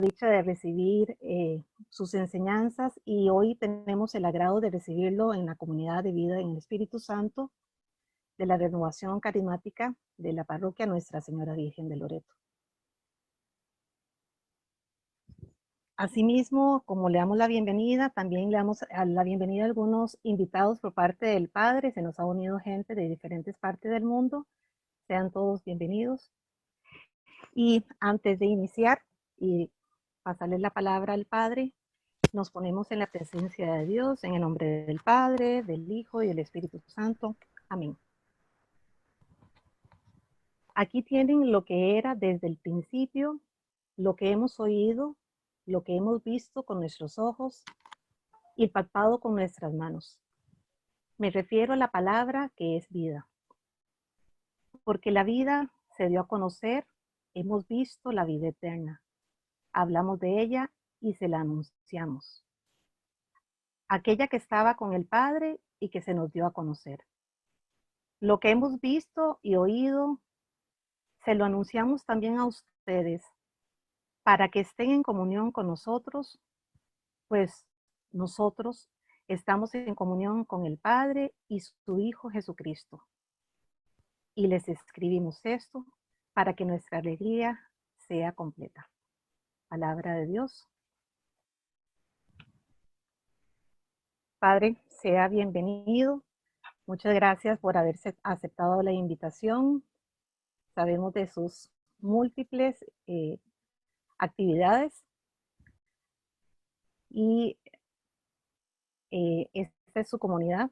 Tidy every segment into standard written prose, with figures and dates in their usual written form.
dicha de recibir sus enseñanzas y hoy tenemos el agrado de recibirlo en la comunidad de vida en el Espíritu Santo de la Renovación Carismática de la Parroquia Nuestra Señora Virgen de Loreto. Asimismo, como le damos la bienvenida, también le damos la bienvenida a algunos invitados por parte del Padre. Se nos ha unido gente de diferentes partes del mundo. Sean todos bienvenidos. Y antes de iniciar y pasarle la palabra al Padre, nos ponemos en la presencia de Dios, en el nombre del Padre, del Hijo y del Espíritu Santo. Amén. Aquí tienen lo que era desde el principio, lo que hemos oído, lo que hemos visto con nuestros ojos y palpado con nuestras manos. Me refiero a la palabra que es vida. Porque la vida se dio a conocer, hemos visto la vida eterna. Hablamos de ella y se la anunciamos. Aquella que estaba con el Padre y que se nos dio a conocer. Lo que hemos visto y oído, se lo anunciamos también a ustedes, para que estén en comunión con nosotros, pues nosotros estamos en comunión con el Padre y su Hijo Jesucristo. Y les escribimos esto para que nuestra alegría sea completa. Palabra de Dios. Padre, sea bienvenido. Muchas gracias por haberse aceptado la invitación. Sabemos de sus múltiples actividades y esta es su comunidad.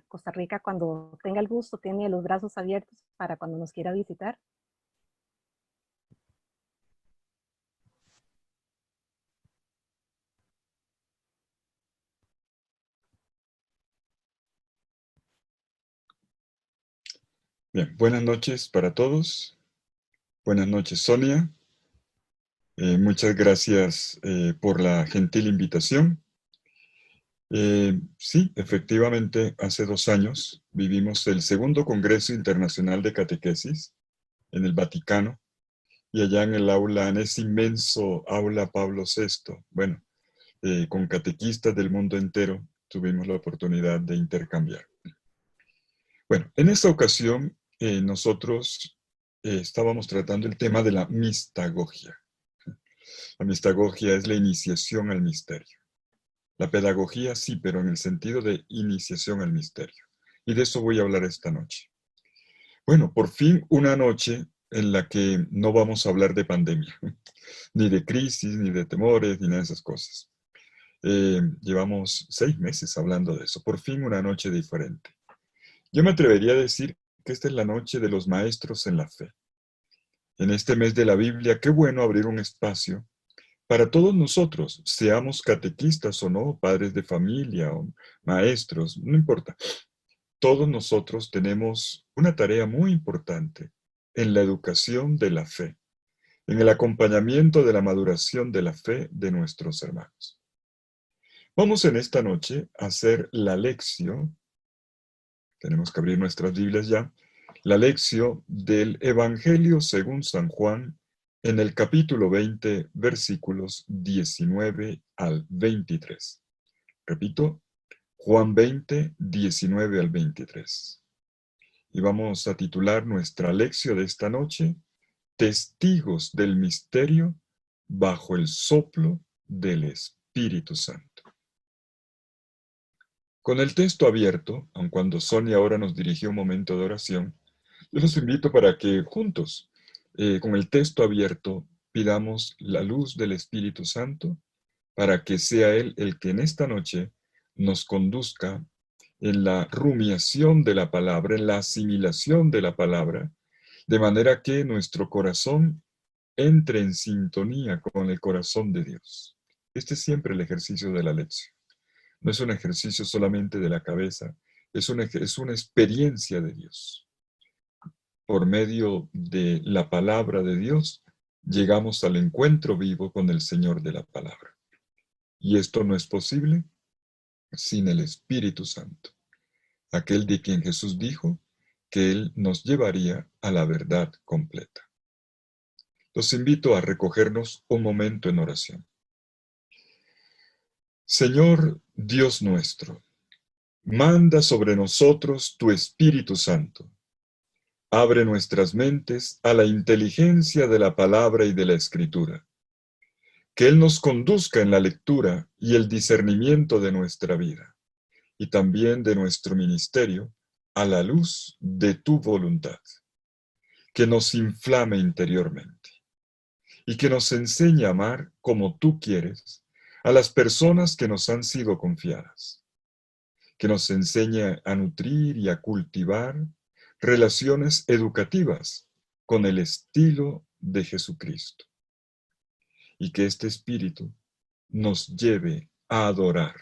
Costa Rica, cuando tenga el gusto, tiene los brazos abiertos para cuando nos quiera visitar. Bien, buenas noches para todos. Buenas noches, Sonia. Muchas gracias por la gentil invitación. Sí, efectivamente, hace 2 años vivimos el segundo Congreso Internacional de Catequesis en el Vaticano y allá en el aula, en ese inmenso aula Pablo VI, bueno, con catequistas del mundo entero tuvimos la oportunidad de intercambiar. Bueno, en esta ocasión nosotros estábamos tratando el tema de la mistagogia. La mistagogia es la iniciación al misterio. La pedagogía sí, pero en el sentido de iniciación al misterio. Y de eso voy a hablar esta noche. Bueno, por fin una noche en la que no vamos a hablar de pandemia, ni de crisis, ni de temores, ni nada de esas cosas. Llevamos 6 meses hablando de eso. Por fin una noche diferente. Yo me atrevería a decir que esta es la noche de los maestros en la fe. En este mes de la Biblia, qué bueno abrir un espacio para todos nosotros, seamos catequistas o no, padres de familia o maestros, no importa. Todos nosotros tenemos una tarea muy importante en la educación de la fe, en el acompañamiento de la maduración de la fe de nuestros hermanos. Vamos en esta noche a hacer la lección. Tenemos que abrir nuestras Biblias ya. La lección del Evangelio según San Juan en el capítulo 20, versículos 19 al 23. Repito, Juan 20, 19 al 23. Y vamos a titular nuestra lección de esta noche, Testigos del misterio bajo el soplo del Espíritu Santo. Con el texto abierto, aun cuando Sonia ahora nos dirigió un momento de oración, yo los invito para que juntos, con el texto abierto, pidamos la luz del Espíritu Santo para que sea Él el que en esta noche nos conduzca en la rumiación de la palabra, en la asimilación de la palabra, de manera que nuestro corazón entre en sintonía con el corazón de Dios. Este es siempre el ejercicio de la lección. No es un ejercicio solamente de la cabeza, es una experiencia de Dios. Por medio de la palabra de Dios, llegamos al encuentro vivo con el Señor de la palabra. Y esto no es posible sin el Espíritu Santo, aquel de quien Jesús dijo que Él nos llevaría a la verdad completa. Los invito a recogernos un momento en oración. Señor Dios nuestro, manda sobre nosotros tu Espíritu Santo. Abre nuestras mentes a la inteligencia de la palabra y de la Escritura. Que Él nos conduzca en la lectura y el discernimiento de nuestra vida, y también de nuestro ministerio, a la luz de tu voluntad. Que nos inflame interiormente, y que nos enseñe a amar como tú quieres a las personas que nos han sido confiadas. Que nos enseñe a nutrir y a cultivar relaciones educativas con el estilo de Jesucristo. Y que este Espíritu nos lleve a adorar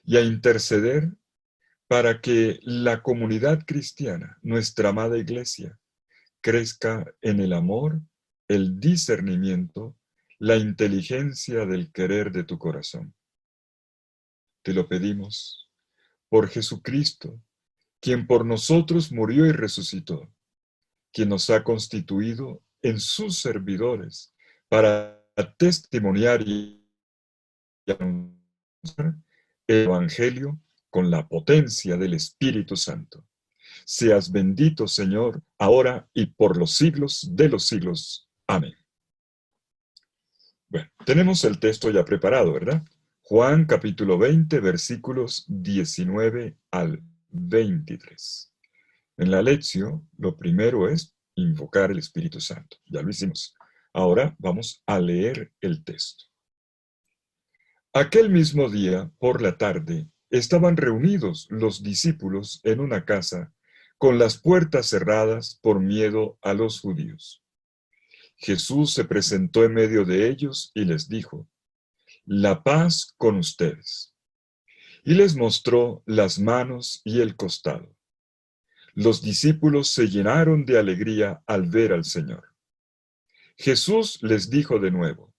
y a interceder para que la comunidad cristiana, nuestra amada Iglesia, crezca en el amor, el discernimiento, la inteligencia del querer de tu corazón. Te lo pedimos por Jesucristo, quien por nosotros murió y resucitó, quien nos ha constituido en sus servidores para testimoniar y anunciar el Evangelio con la potencia del Espíritu Santo. Seas bendito, Señor, ahora y por los siglos de los siglos. Amén. Bueno, tenemos el texto ya preparado, ¿verdad? Juan capítulo 20, versículos 19 al 23. En la lección, lo primero es invocar el Espíritu Santo. Ya lo hicimos. Ahora vamos a leer el texto. Aquel mismo día, por la tarde, estaban reunidos los discípulos en una casa, con las puertas cerradas por miedo a los judíos. Jesús se presentó en medio de ellos y les dijo: «La paz con ustedes». Y les mostró las manos y el costado. Los discípulos se llenaron de alegría al ver al Señor. Jesús les dijo de nuevo: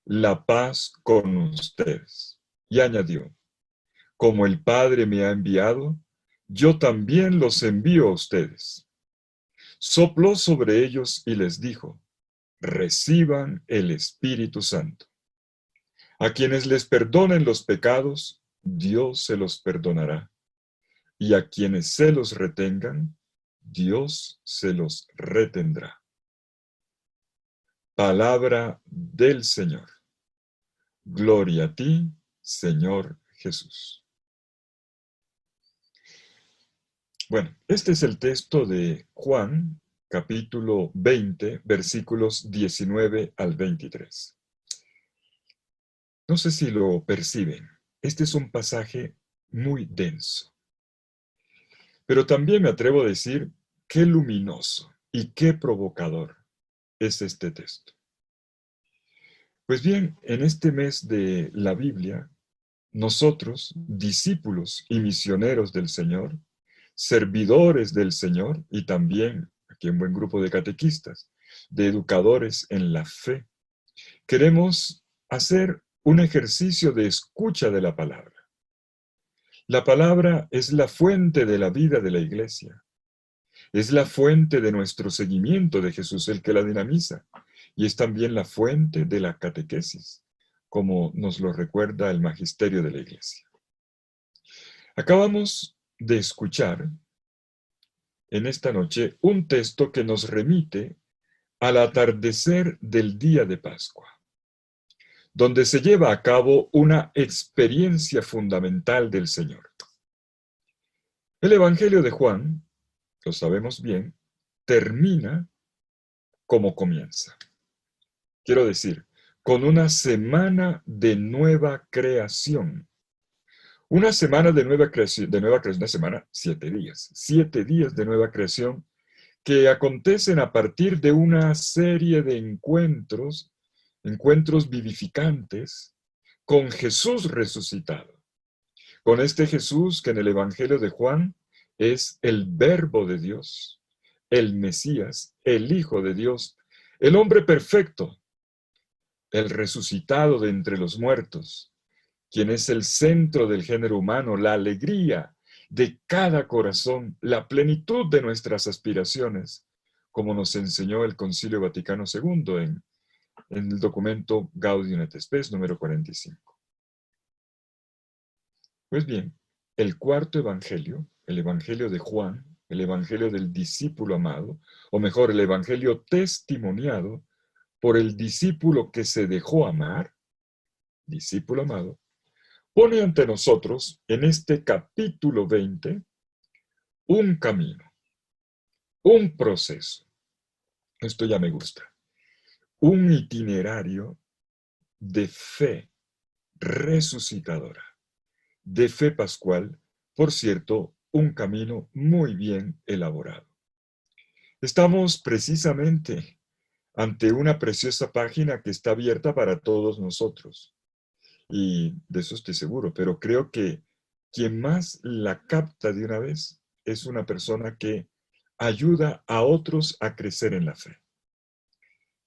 «La paz con ustedes». Y añadió: «Como el Padre me ha enviado, yo también los envío a ustedes». Sopló sobre ellos y les dijo: «Reciban el Espíritu Santo. A quienes les perdonen los pecados, Dios se los perdonará. Y a quienes se los retengan, Dios se los retendrá». Palabra del Señor. Gloria a ti, Señor Jesús. Bueno, este es el texto de Juan, capítulo 20, versículos 19 al 23. No sé si lo perciben. Este es un pasaje muy denso. Pero también me atrevo a decir qué luminoso y qué provocador es este texto. Pues bien, en este mes de la Biblia, nosotros, discípulos y misioneros del Señor, servidores del Señor y también, aquí un buen grupo de catequistas, de educadores en la fe, queremos hacer un ejercicio de escucha de la palabra. La palabra es la fuente de la vida de la Iglesia. Es la fuente de nuestro seguimiento de Jesús, el que la dinamiza. Y es también la fuente de la catequesis, como nos lo recuerda el magisterio de la Iglesia. Acabamos de escuchar en esta noche un texto que nos remite al atardecer del día de Pascua, donde se lleva a cabo una experiencia fundamental del Señor. El Evangelio de Juan, lo sabemos bien, termina como comienza. Quiero decir, con una semana de nueva creación. Una semana de nueva creación, una semana, 7 días. 7 días de nueva creación que acontecen a partir de una serie de encuentros vivificantes con Jesús resucitado. Con este Jesús que en el Evangelio de Juan es el Verbo de Dios, el Mesías, el Hijo de Dios, el hombre perfecto, el resucitado de entre los muertos, quien es el centro del género humano, la alegría de cada corazón, la plenitud de nuestras aspiraciones, como nos enseñó el Concilio Vaticano II en en el documento Gaudium et Spes número 45. Pues bien, el cuarto evangelio, el evangelio de Juan, el evangelio del discípulo amado, o mejor, el evangelio testimoniado por el discípulo que se dejó amar, discípulo amado, pone ante nosotros en este capítulo 20 un camino, un proceso. Esto ya me gusta. Un itinerario de fe resucitadora, de fe pascual, por cierto, un camino muy bien elaborado. Estamos precisamente ante una preciosa página que está abierta para todos nosotros. Y de eso estoy seguro, pero creo que quien más la capta de una vez es una persona que ayuda a otros a crecer en la fe.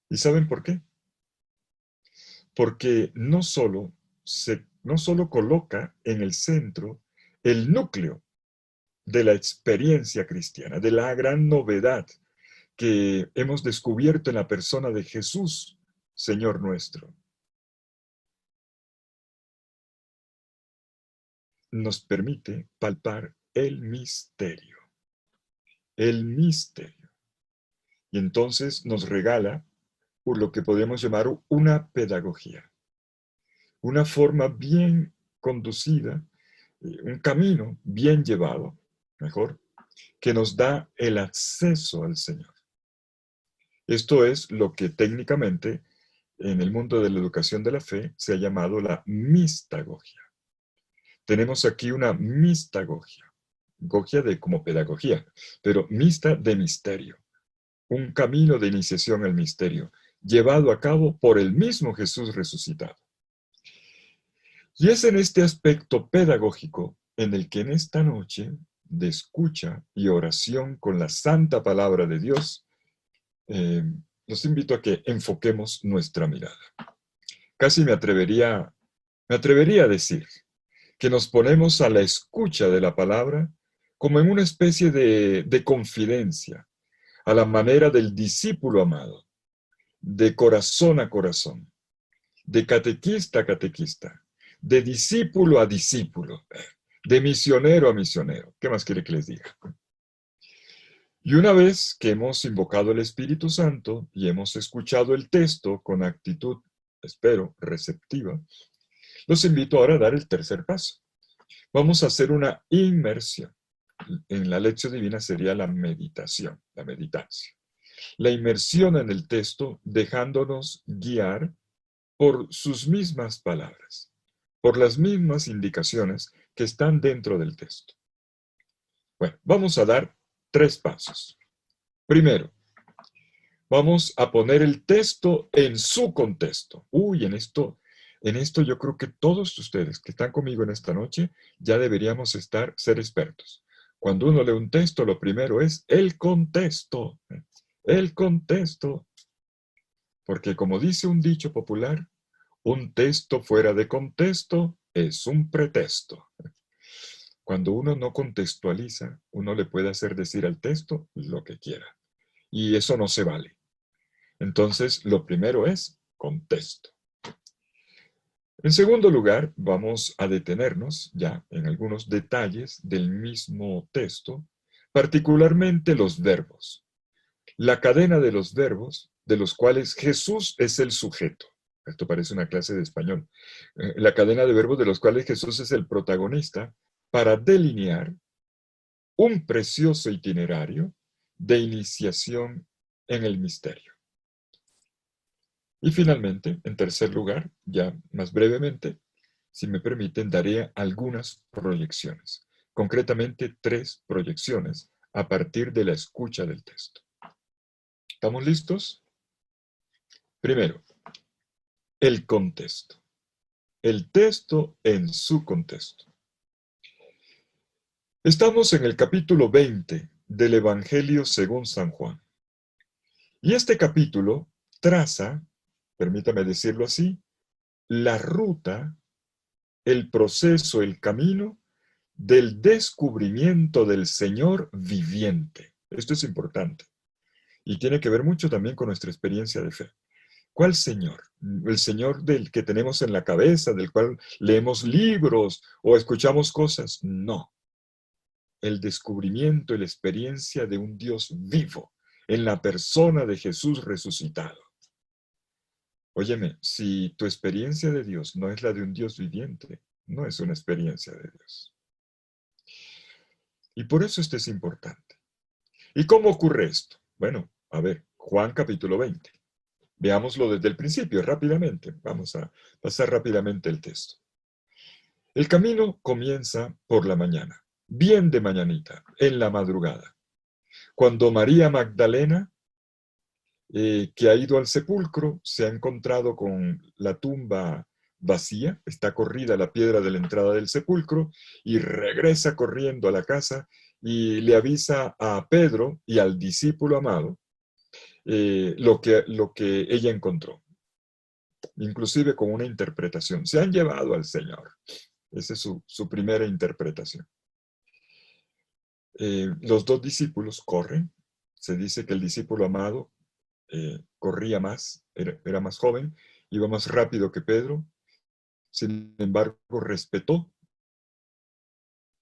¿Y saben por qué? Porque no solo coloca en el centro el núcleo de la experiencia cristiana, de la gran novedad que hemos descubierto en la persona de Jesús, Señor nuestro. Nos permite palpar el misterio. El misterio. Y entonces nos regala lo que podemos llamar una pedagogía. Una forma bien conducida, un camino bien llevado, mejor, que nos da el acceso al Señor. Esto es lo que técnicamente en el mundo de la educación de la fe se ha llamado la mistagogia. Tenemos aquí una mistagogia, gogia de como pedagogía, pero mista de misterio, un camino de iniciación al misterio, llevado a cabo por el mismo Jesús resucitado. Y es en este aspecto pedagógico en el que en esta noche de escucha y oración con la santa palabra de Dios, los invito a que enfoquemos nuestra mirada. Casi me atrevería a decir que nos ponemos a la escucha de la palabra como en una especie de confidencia, a la manera del discípulo amado, de corazón a corazón, de catequista a catequista, de discípulo a discípulo, de misionero a misionero. ¿Qué más quiere que les diga? Y una vez que hemos invocado el Espíritu Santo y hemos escuchado el texto con actitud, espero, receptiva, los invito ahora a dar el tercer paso. Vamos a hacer una inmersión. En la lección divina sería la meditación, la meditación. La inmersión en el texto dejándonos guiar por sus mismas palabras, por las mismas indicaciones que están dentro del texto. Bueno, vamos a dar 3 pasos. Primero, vamos a poner el texto en su contexto. En esto yo creo que todos ustedes que están conmigo en esta noche ya deberíamos ser expertos. Cuando uno lee un texto, lo primero es el contexto. El contexto. Porque como dice un dicho popular, un texto fuera de contexto es un pretexto. Cuando uno no contextualiza, uno le puede hacer decir al texto lo que quiera. Y eso no se vale. Entonces, lo primero es contexto. En segundo lugar, vamos a detenernos ya en algunos detalles del mismo texto, particularmente los verbos. La cadena de los verbos, de los cuales Jesús es el sujeto. Esto parece una clase de español. La cadena de verbos de los cuales Jesús es el protagonista para delinear un precioso itinerario de iniciación en el misterio. Y finalmente, en tercer lugar, ya más brevemente, si me permiten, daré algunas proyecciones, concretamente 3 proyecciones a partir de la escucha del texto. ¿Estamos listos? Primero, el contexto. El texto en su contexto. Estamos en el capítulo 20 del Evangelio según San Juan. Y este capítulo traza, permítame decirlo así, la ruta, el proceso, el camino del descubrimiento del Señor viviente. Esto es importante y tiene que ver mucho también con nuestra experiencia de fe. ¿Cuál Señor? El Señor del que tenemos en la cabeza, del cual leemos libros o escuchamos cosas. No. El descubrimiento y la experiencia de un Dios vivo en la persona de Jesús resucitado. Óyeme, si tu experiencia de Dios no es la de un Dios viviente, no es una experiencia de Dios. Y por eso esto es importante. ¿Y cómo ocurre esto? Bueno, a ver, Juan capítulo 20. Veámoslo desde el principio, rápidamente. Vamos a pasar rápidamente el texto. El camino comienza por la mañana, bien de mañanita, en la madrugada, cuando María Magdalena, que ha ido al sepulcro, se ha encontrado con la tumba vacía, está corrida la piedra de la entrada del sepulcro, y regresa corriendo a la casa y le avisa a Pedro y al discípulo amado lo que ella encontró, inclusive con una interpretación. Se han llevado al Señor. Esa es su primera interpretación. Los dos discípulos corren. Se dice que el discípulo amado corría más, era más joven, iba más rápido que Pedro. Sin embargo, respetó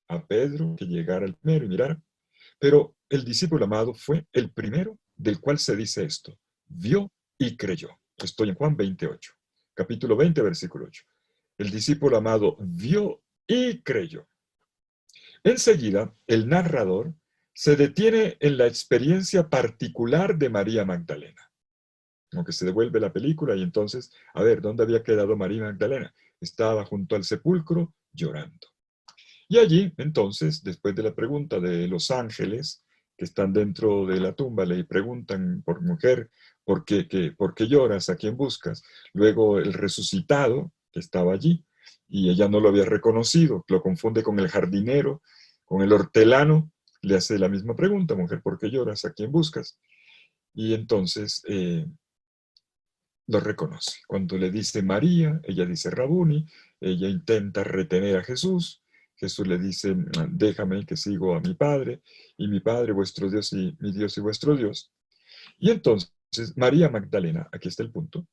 a Pedro que llegara el primero y mirara. Pero el discípulo amado fue el primero del cual se dice esto: vio y creyó. Estoy en Juan 28, capítulo 20, versículo 8. El discípulo amado vio y creyó. Enseguida, el narrador se detiene en la experiencia particular de María Magdalena. Aunque se devuelve la película y entonces, a ver, ¿dónde había quedado María Magdalena? Estaba junto al sepulcro llorando. Y allí, entonces, después de la pregunta de los ángeles que están dentro de la tumba, le preguntan por mujer, ¿por qué lloras? ¿A quién buscas? Luego el resucitado, que estaba allí, y ella no lo había reconocido, lo confunde con el jardinero, con el hortelano, le hace la misma pregunta: mujer, ¿por qué lloras? ¿A quién buscas? Y entonces lo reconoce. Cuando le dice María, ella dice Rabuni, ella intenta retener a Jesús. Jesús le dice: déjame que sigo a mi Padre, y mi Padre vuestro Dios y mi Dios y vuestro Dios. Y entonces María Magdalena, aquí está el punto,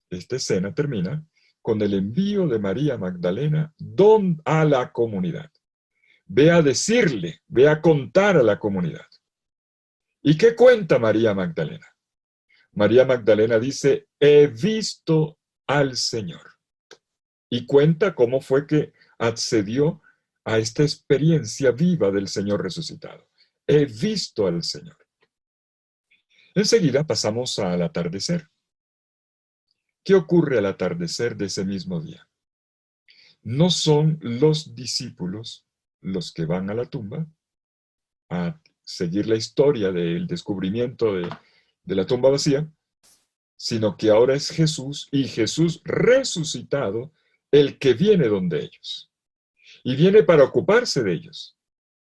esta escena termina con el envío de María Magdalena a la comunidad. Ve a decirle, ve a contar a la comunidad. ¿Y qué cuenta María Magdalena? María Magdalena dice: he visto al Señor. Y cuenta cómo fue que accedió a esta experiencia viva del Señor resucitado. He visto al Señor. Enseguida pasamos al atardecer. ¿Qué ocurre al atardecer de ese mismo día? No son los discípulos los que van a la tumba a seguir la historia del descubrimiento de la tumba vacía, sino que ahora es Jesús, y Jesús resucitado, el que viene donde ellos. Y viene para ocuparse de ellos.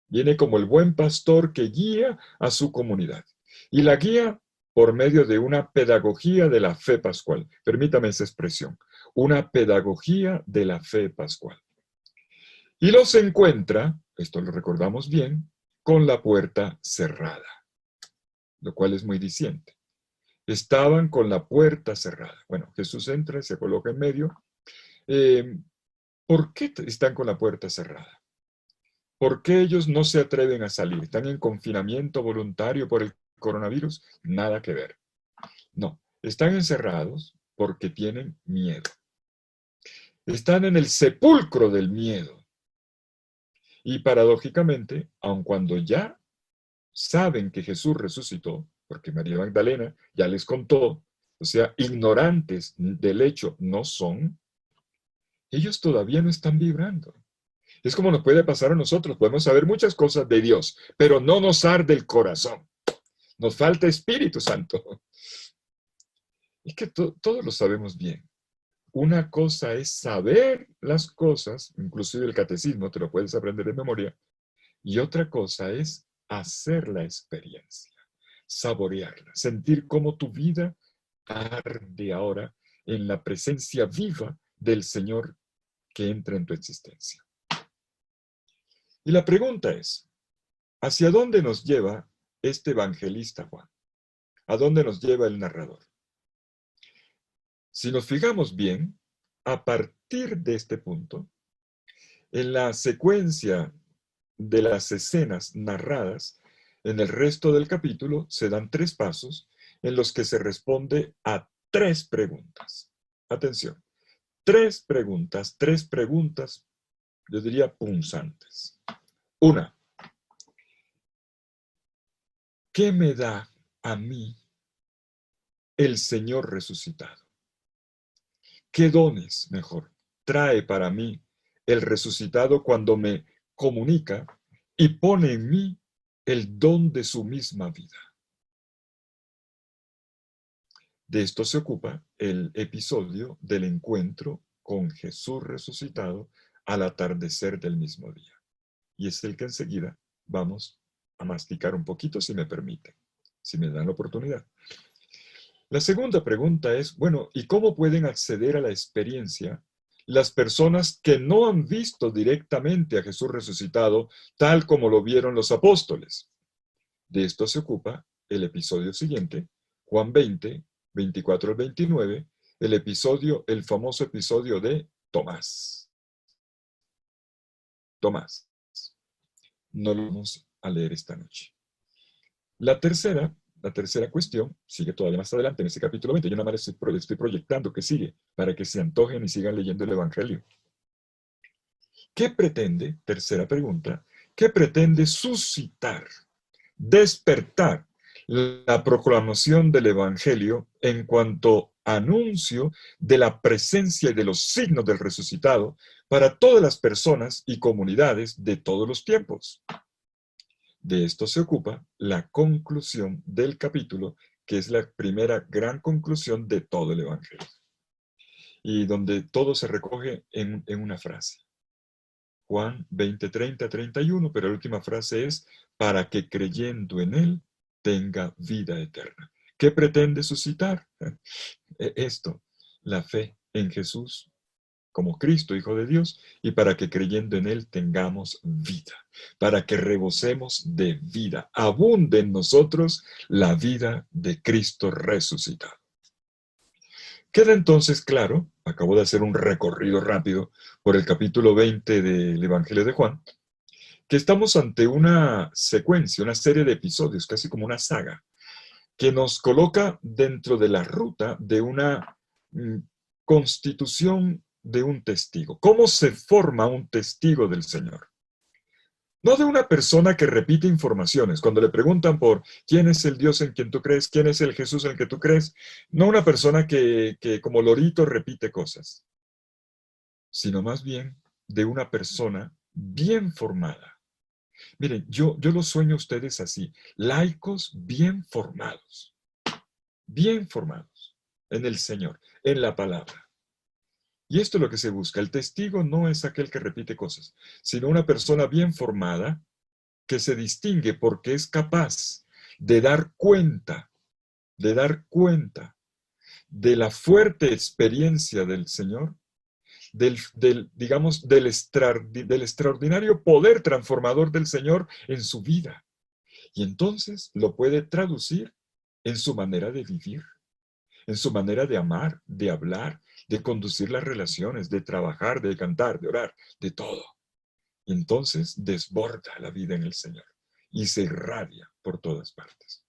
Viene como el buen pastor que guía a su comunidad. Y la guía por medio de una pedagogía de la fe pascual. Permítame esa expresión. Una pedagogía de la fe pascual. Y los encuentra, esto lo recordamos bien, con la puerta cerrada, lo cual es muy diciente. Estaban con la puerta cerrada. Bueno, Jesús entra y se coloca en medio. ¿Por qué están con la puerta cerrada? ¿Por qué ellos no se atreven a salir? ¿Están en confinamiento voluntario por el coronavirus? Nada que ver. No, están encerrados porque tienen miedo. Están en el sepulcro del miedo. Y paradójicamente, aun cuando ya saben que Jesús resucitó, porque María Magdalena ya les contó, o sea, ignorantes del hecho no son, ellos todavía no están vibrando. Es como nos puede pasar a nosotros, podemos saber muchas cosas de Dios, pero no nos arde el corazón. Nos falta Espíritu Santo. Es que todos lo sabemos bien. Una cosa es saber las cosas, inclusive el catecismo, te lo puedes aprender de memoria, y otra cosa es hacer la experiencia, saborearla, sentir cómo tu vida arde ahora en la presencia viva del Señor que entra en tu existencia. Y la pregunta es: ¿hacia dónde nos lleva este evangelista Juan? ¿A dónde nos lleva el narrador? Si nos fijamos bien, a partir de este punto, en la secuencia de las escenas narradas en el resto del capítulo, se dan 3 pasos en los que se responde a 3 preguntas. Atención, 3 preguntas, yo diría punzantes. Una, ¿qué me da a mí el Señor resucitado? ¿Qué dones, mejor, trae para mí el resucitado cuando me comunica y pone en mí el don de su misma vida? De esto se ocupa el episodio del encuentro con Jesús resucitado al atardecer del mismo día. Y es el que enseguida vamos a masticar un poquito, si me permiten, si me dan la oportunidad. La segunda pregunta es, bueno, ¿y cómo pueden acceder a la experiencia las personas que no han visto directamente a Jesús resucitado tal como lo vieron los apóstoles? De esto se ocupa el episodio siguiente, Juan 20, 24 al 29, el famoso episodio de Tomás. Tomás. No lo vamos a leer esta noche. La tercera cuestión sigue todavía más adelante en ese capítulo 20. Yo nada más estoy proyectando que sigue para que se antojen y sigan leyendo el Evangelio. ¿Qué pretende? Tercera pregunta. ¿Qué pretende suscitar, despertar la proclamación del Evangelio en cuanto anuncio de la presencia y de los signos del resucitado para todas las personas y comunidades de todos los tiempos? De esto se ocupa la conclusión del capítulo, que es la primera gran conclusión de todo el Evangelio, y donde todo se recoge en una frase. Juan 20, 30, 31, pero la última frase es, para que creyendo en Él tenga vida eterna. ¿Qué pretende suscitar? Esto, la fe en Jesús como Cristo, Hijo de Dios, y para que creyendo en Él tengamos vida, para que rebosemos de vida, abunde en nosotros la vida de Cristo resucitado. Queda entonces claro, acabo de hacer un recorrido rápido por el capítulo 20 del Evangelio de Juan, que estamos ante una secuencia, una serie de episodios, casi como una saga, que nos coloca dentro de la ruta de una constitución de un testigo. ¿Cómo se forma un testigo del Señor? No de una persona que repite informaciones. Cuando le preguntan por quién es el Dios en quien tú crees, quién es el Jesús en el que tú crees, no una persona que como lorito repite cosas, sino más bien de una persona bien formada. Miren, yo los sueño a ustedes así, laicos bien formados en el Señor, en la palabra. Y esto es lo que se busca. El testigo no es aquel que repite cosas, sino una persona bien formada que se distingue porque es capaz de dar cuenta de la fuerte experiencia del Señor, digamos, del extraordinario poder transformador del Señor en su vida. Y entonces lo puede traducir en su manera de vivir, en su manera de amar, de hablar, de conducir las relaciones, de trabajar, de cantar, de orar, de todo. Y entonces desborda la vida en el Señor y se irradia por todas partes.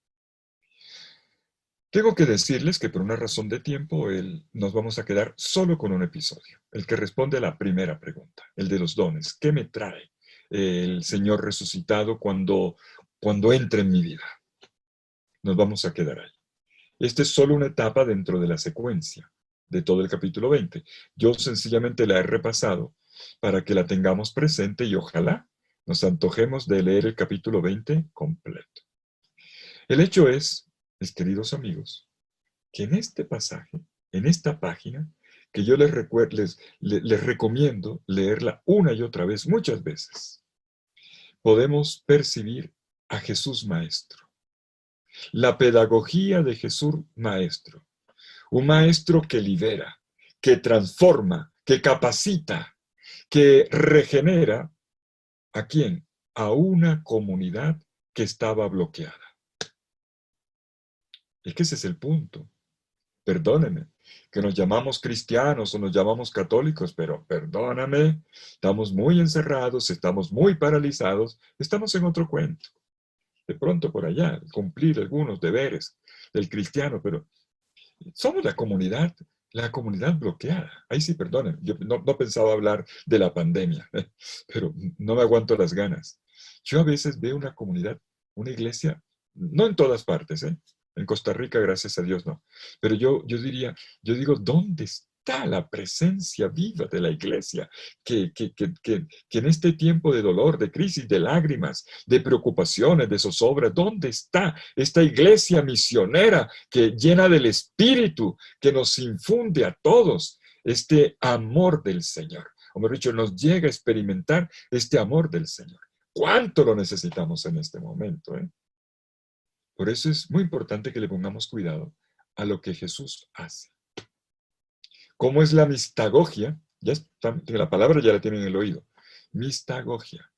Tengo que decirles que por una razón de tiempo nos vamos a quedar solo con un episodio, el que responde a la primera pregunta, el de los dones. ¿Qué me trae el Señor resucitado cuando entre en mi vida? Nos vamos a quedar ahí. Esta es solo una etapa dentro de la secuencia de todo el capítulo 20. Yo sencillamente la he repasado para que la tengamos presente y ojalá nos antojemos de leer el capítulo 20 completo. El hecho es, mis queridos amigos, que en este pasaje, en esta página, que yo les recomiendo leerla una y otra vez, muchas veces, podemos percibir a Jesús Maestro. La pedagogía de Jesús Maestro. Un maestro que libera, que transforma, que capacita, que regenera. ¿A quién? A una comunidad que estaba bloqueada. Es que ese es el punto. Perdónenme. que nos llamamos cristianos o nos llamamos católicos, pero perdóname, estamos muy encerrados, estamos muy paralizados, estamos en otro cuento. De pronto por allá, cumplir algunos deberes del cristiano, pero somos la comunidad bloqueada. Ahí sí, perdonen, yo no pensaba hablar de la pandemia, pero no me aguanto las ganas. Yo a veces veo una comunidad, una iglesia, no en todas partes, ¿eh? En Costa Rica, gracias a Dios, no. Pero yo digo, ¿dónde está la presencia viva de la iglesia? Que en este tiempo de dolor, de crisis, de lágrimas, de preocupaciones, de zozobra, ¿dónde está esta iglesia misionera que llena del Espíritu, que nos infunde a todos este amor del Señor? O mejor dicho, nos llega a experimentar este amor del Señor. ¿Cuánto lo necesitamos en este momento? Por eso es muy importante que le pongamos cuidado a lo que Jesús hace. ¿Cómo es la mistagogia? La palabra ya la tienen en el oído. Mistagogia.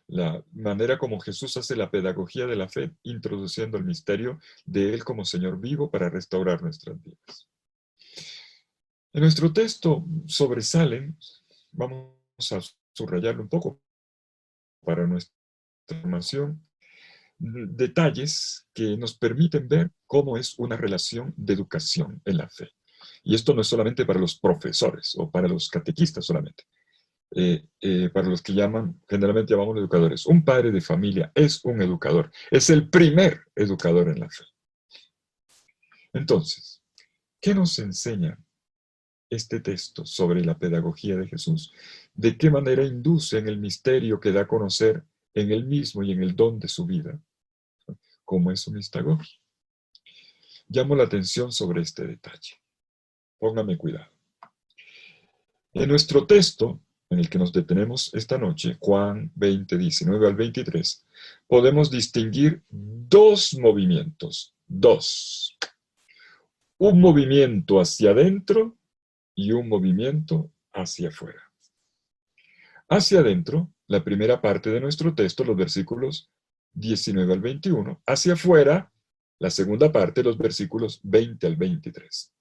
La manera como Jesús hace la pedagogía de la fe, introduciendo el misterio de Él como Señor vivo para restaurar nuestras vidas. En nuestro texto sobresalen, vamos a subrayarlo un poco para nuestra formación, detalles que nos permiten ver cómo es una relación de educación en la fe. Y esto no es solamente para los profesores o para los catequistas solamente, para los que generalmente llamamos educadores. Un padre de familia es un educador, es el primer educador en la fe. Entonces, ¿qué nos enseña este texto sobre la pedagogía de Jesús? ¿De qué manera induce en el misterio que da a conocer en él mismo y en el don de su vida? ¿Cómo es su mistagogia? Llamo la atención sobre este detalle. Póngame cuidado. En nuestro texto, en el que nos detenemos esta noche, Juan 20, 19 al 23, podemos distinguir dos movimientos. Dos. Un movimiento hacia adentro y un movimiento hacia afuera. Hacia adentro, la primera parte de nuestro texto, los versículos 19 al 21. Hacia afuera, la segunda parte, los versículos 20 al 23.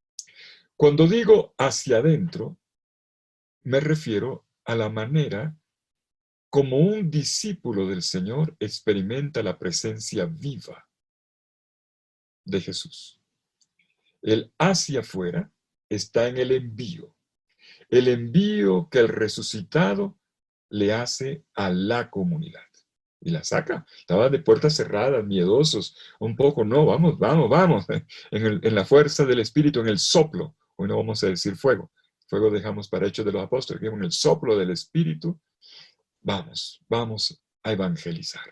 Cuando digo hacia adentro, me refiero a la manera como un discípulo del Señor experimenta la presencia viva de Jesús. El hacia afuera está en el envío que el resucitado le hace a la comunidad. Y la saca. Estaban de puertas cerradas, miedosos, un poco, no, vamos, en la fuerza del Espíritu, en el soplo. Hoy no vamos a decir fuego. Fuego dejamos para Hechos de los Apóstoles, en el soplo del Espíritu. Vamos a evangelizar.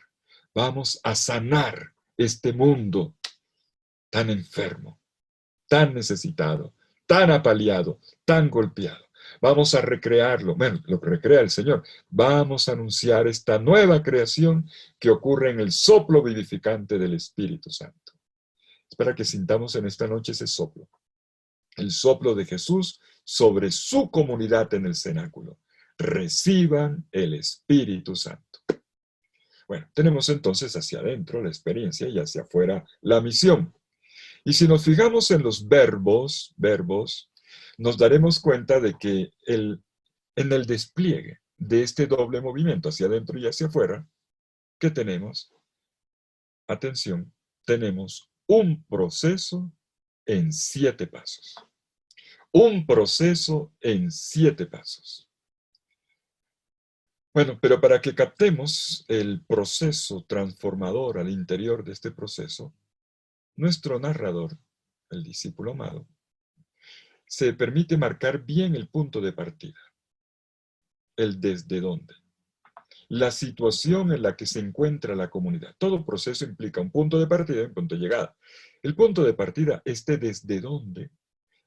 Vamos a sanar este mundo tan enfermo, tan necesitado, tan apaleado, tan golpeado. Vamos a recrearlo, bueno, lo que recrea el Señor. Vamos a anunciar esta nueva creación que ocurre en el soplo vivificante del Espíritu Santo. Es para que sintamos en esta noche ese soplo. El soplo de Jesús sobre su comunidad en el cenáculo. Reciban el Espíritu Santo. Bueno, tenemos entonces hacia adentro la experiencia y hacia afuera la misión. Y si nos fijamos en los verbos, nos daremos cuenta de que en el despliegue de este doble movimiento hacia adentro y hacia afuera, ¿qué tenemos? Atención, tenemos un proceso en 7 pasos. Un proceso en 7 pasos. Bueno, pero para que captemos el proceso transformador al interior de este proceso, nuestro narrador, el discípulo amado, se permite marcar bien el punto de partida, el desde dónde, la situación en la que se encuentra la comunidad. Todo proceso implica un punto de partida y un punto de llegada. El punto de partida, desde dónde,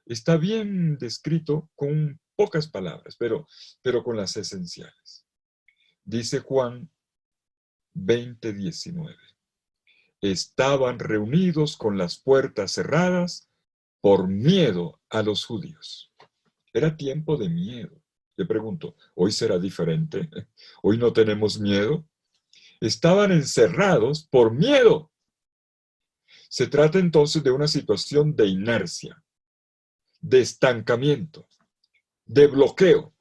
está bien descrito con pocas palabras, pero con las esenciales. Dice Juan 20:19. Estaban reunidos con las puertas cerradas por miedo a los judíos. Era tiempo de miedo. Te pregunto, ¿hoy será diferente? ¿Hoy no tenemos miedo? Estaban encerrados por miedo. Se trata entonces de una situación de inercia. de estancamiento, de bloqueo,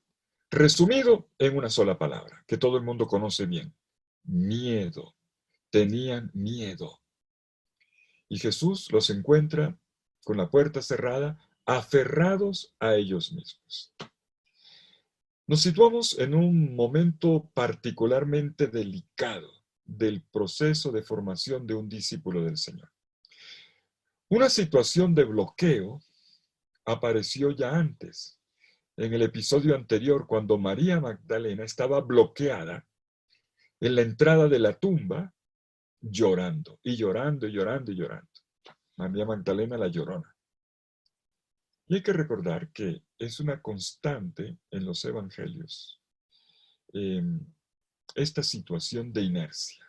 resumido en una sola palabra, que todo el mundo conoce bien: miedo. Tenían miedo. Y Jesús los encuentra con la puerta cerrada, aferrados a ellos mismos. Nos situamos en un momento particularmente delicado del proceso de formación de un discípulo del Señor. Una situación de bloqueo apareció ya antes, en el episodio anterior, cuando María Magdalena estaba bloqueada en la entrada de la tumba, llorando, y llorando, y llorando, y llorando. María Magdalena, la llorona. Y hay que recordar que es una constante en los evangelios esta situación de inercia.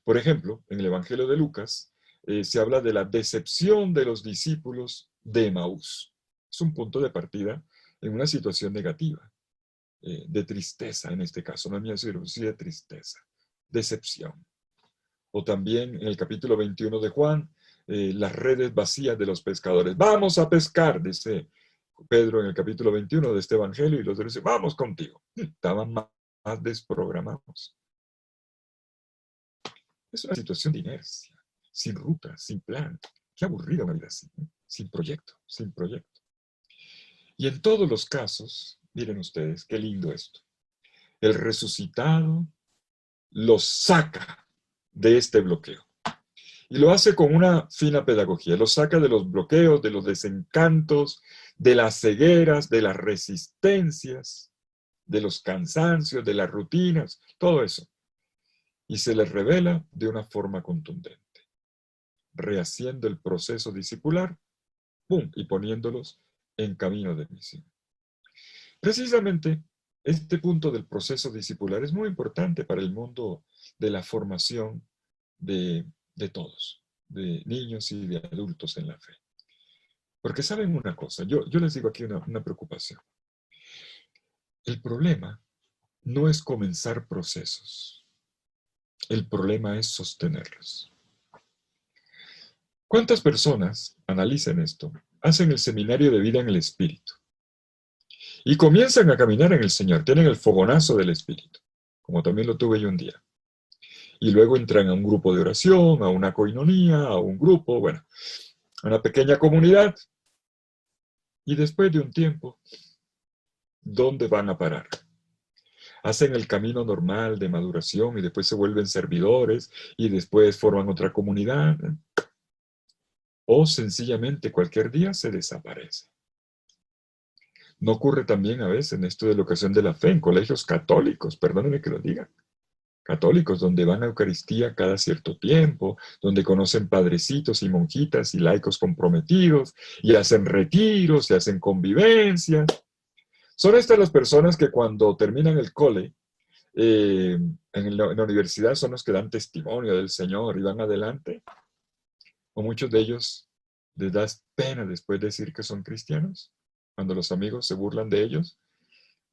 Por ejemplo, en el Evangelio de Lucas se habla de la decepción de los discípulos de Emaús. Es un punto de partida en una situación negativa, de tristeza en este caso, no es mi sí de tristeza, decepción. O también en el capítulo 21 de Juan, las redes vacías de los pescadores. Vamos a pescar, dice Pedro en el capítulo 21 de este evangelio, y los otros dicen, vamos contigo. Estaban más desprogramados. Es una situación de inercia, sin ruta, sin plan. Qué aburrida una vida así, ¿eh? Sin proyecto, sin proyecto. Y en todos los casos, miren ustedes, qué lindo esto. El resucitado los saca de este bloqueo. Y lo hace con una fina pedagogía. Lo saca de los bloqueos, de los desencantos, de las cegueras, de las resistencias, de los cansancios, de las rutinas, todo eso. Y se les revela de una forma contundente, rehaciendo el proceso discipular, ¡pum!, y poniéndolos en camino de misión. Precisamente, este punto del proceso discipular es muy importante para el mundo de la formación de todos, de niños y de adultos en la fe. Porque saben una cosa, yo les digo aquí una preocupación. El problema no es comenzar procesos, el problema es sostenerlos. ¿Cuántas personas, analicen esto, hacen el seminario de vida en el Espíritu y comienzan a caminar en el Señor, tienen el fogonazo del Espíritu, como también lo tuve yo un día, y luego entran a un grupo de oración, a una coinonía, a un grupo, bueno, a una pequeña comunidad, y después de un tiempo, ¿dónde van a parar? Hacen el camino normal de maduración y después se vuelven servidores y después forman otra comunidad, o sencillamente cualquier día se desaparece. ¿No ocurre también a veces en esto de la educación de la fe en colegios católicos? Perdónenme que lo diga. Católicos, donde van a Eucaristía cada cierto tiempo, donde conocen padrecitos y monjitas y laicos comprometidos, y hacen retiros, y hacen convivencias. Son estas las personas que cuando terminan el cole, en la universidad, son los que dan testimonio del Señor y van adelante. O muchos de ellos les da pena después decir que son cristianos, cuando los amigos se burlan de ellos,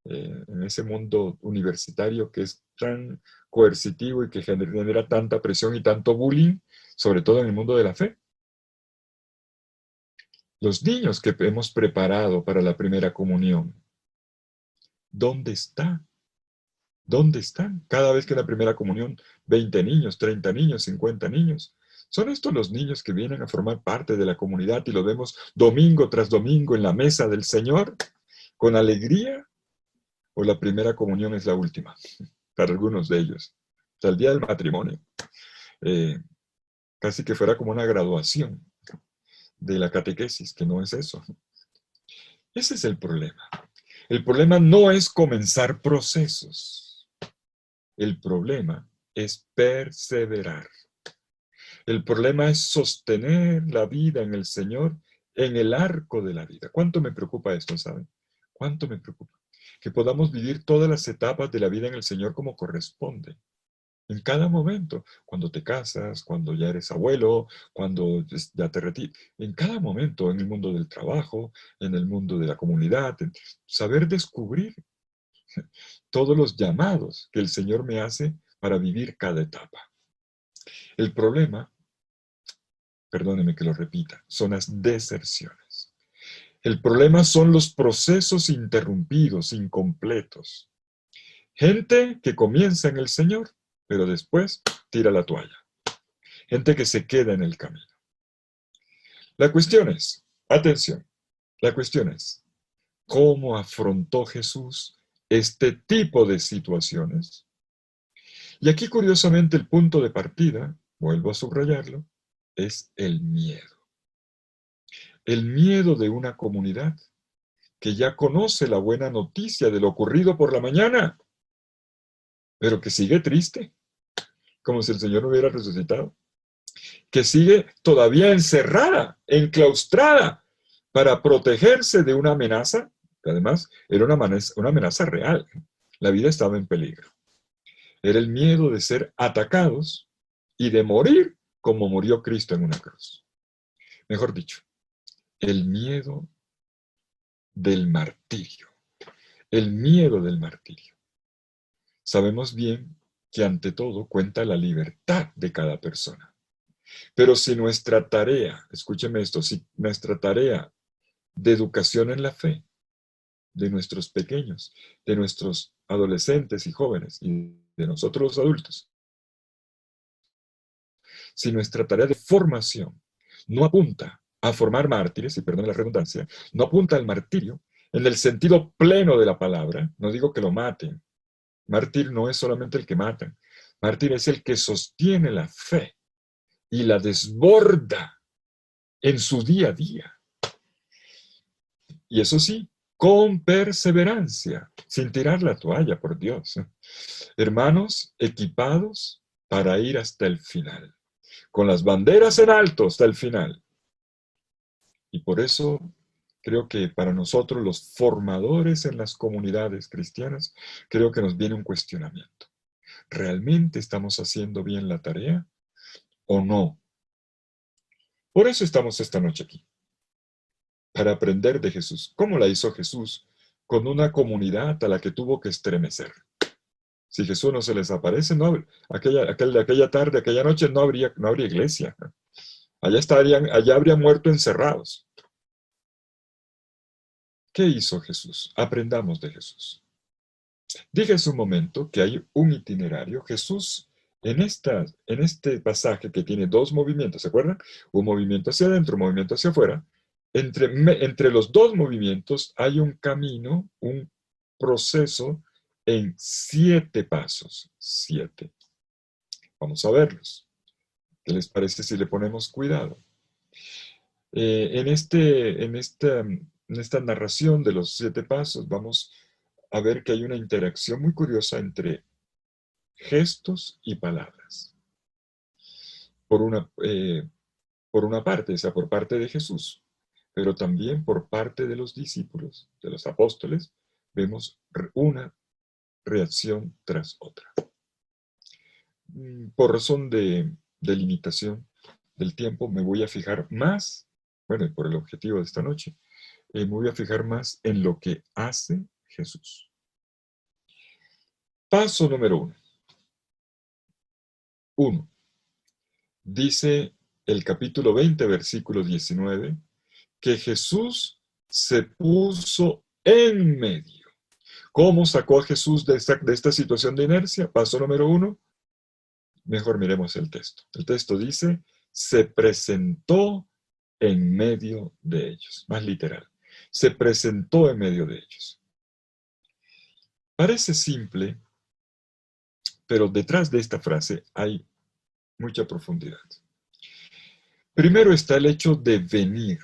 en ese mundo universitario que es tan coercitivo y que genera tanta presión y tanto bullying, sobre todo en el mundo de la fe. Los niños que hemos preparado para la primera comunión, ¿dónde están? ¿Dónde están? Cada vez que en la primera comunión, 20 niños, 30 niños, 50 niños. ¿Son estos los niños que vienen a formar parte de la comunidad y los vemos domingo tras domingo en la mesa del Señor con alegría? ¿O la primera comunión es la última para algunos de ellos? O sea, el día del matrimonio. Casi que fuera como una graduación de la catequesis, que no es eso. Ese es el problema. El problema no es comenzar procesos. El problema es perseverar. El problema es sostener la vida en el Señor en el arco de la vida. ¿Cuánto me preocupa esto, saben? ¿Cuánto me preocupa? Que podamos vivir todas las etapas de la vida en el Señor como corresponde. En cada momento, cuando te casas, cuando ya eres abuelo, cuando ya te retiras, en cada momento, en el mundo del trabajo, en el mundo de la comunidad, saber descubrir todos los llamados que el Señor me hace para vivir cada etapa. El problema, perdóneme que lo repita, son las deserciones. El problema son los procesos interrumpidos, incompletos. Gente que comienza en el Señor, pero después tira la toalla. Gente que se queda en el camino. La cuestión es, atención, la cuestión es, ¿cómo afrontó Jesús este tipo de situaciones? Y aquí, curiosamente, el punto de partida, vuelvo a subrayarlo, es el miedo. El miedo de una comunidad que ya conoce la buena noticia de lo ocurrido por la mañana, pero que sigue triste, como si el Señor no hubiera resucitado, que sigue todavía encerrada, enclaustrada, para protegerse de una amenaza, que además era una amenaza real. La vida estaba en peligro. Era el miedo de ser atacados y de morir como murió Cristo en una cruz. Mejor dicho, el miedo del martirio. El miedo del martirio. Sabemos bien que ante todo cuenta la libertad de cada persona. Pero si nuestra tarea, escúcheme esto, si nuestra tarea de educación en la fe de nuestros pequeños, de nuestros adolescentes y jóvenes y de nosotros los adultos, si nuestra tarea de formación no apunta a formar mártires, y perdón la redundancia, no apunta al martirio en el sentido pleno de la palabra, no digo que lo maten. Mártir no es solamente el que matan. Mártir es el que sostiene la fe y la desborda en su día a día. Y eso sí, con perseverancia, sin tirar la toalla, por Dios. Hermanos, equipados para ir hasta el final, con las banderas en alto hasta el final. Y por eso creo que para nosotros los formadores en las comunidades cristianas, creo que nos viene un cuestionamiento. ¿Realmente estamos haciendo bien la tarea o no? Por eso estamos esta noche aquí, para aprender de Jesús. ¿Cómo la hizo Jesús con una comunidad a la que tuvo que estremecer? Si Jesús no se les aparece, no, aquella tarde, aquella noche no habría iglesia. Allá habrían muerto encerrados. ¿Qué hizo Jesús? Aprendamos de Jesús. Dije hace un momento que hay un itinerario. Jesús, en este pasaje que tiene dos movimientos, ¿se acuerdan? Un movimiento hacia adentro, un movimiento hacia afuera. Entre los dos movimientos hay un camino, un proceso en 7 pasos. 7. Vamos a verlos. ¿Qué les parece si le ponemos cuidado? En esta narración de los 7 pasos vamos a ver que hay una interacción muy curiosa entre gestos y palabras. Por una parte, o sea, por parte de Jesús, pero también por parte de los discípulos, de los apóstoles, vemos una reacción tras otra. Por razón de limitación del tiempo, me voy a fijar más, bueno, y por el objetivo de esta noche, me voy a fijar más en lo que hace Jesús. Paso número 1. 1. Dice el capítulo 20, versículo 19, que Jesús se puso en medio. ¿Cómo sacó a Jesús de esta situación de inercia? Paso número 1. Mejor miremos el texto. El texto dice, se presentó en medio de ellos. Más literal. Se presentó en medio de ellos. Parece simple, pero detrás de esta frase hay mucha profundidad. Primero está el hecho de venir,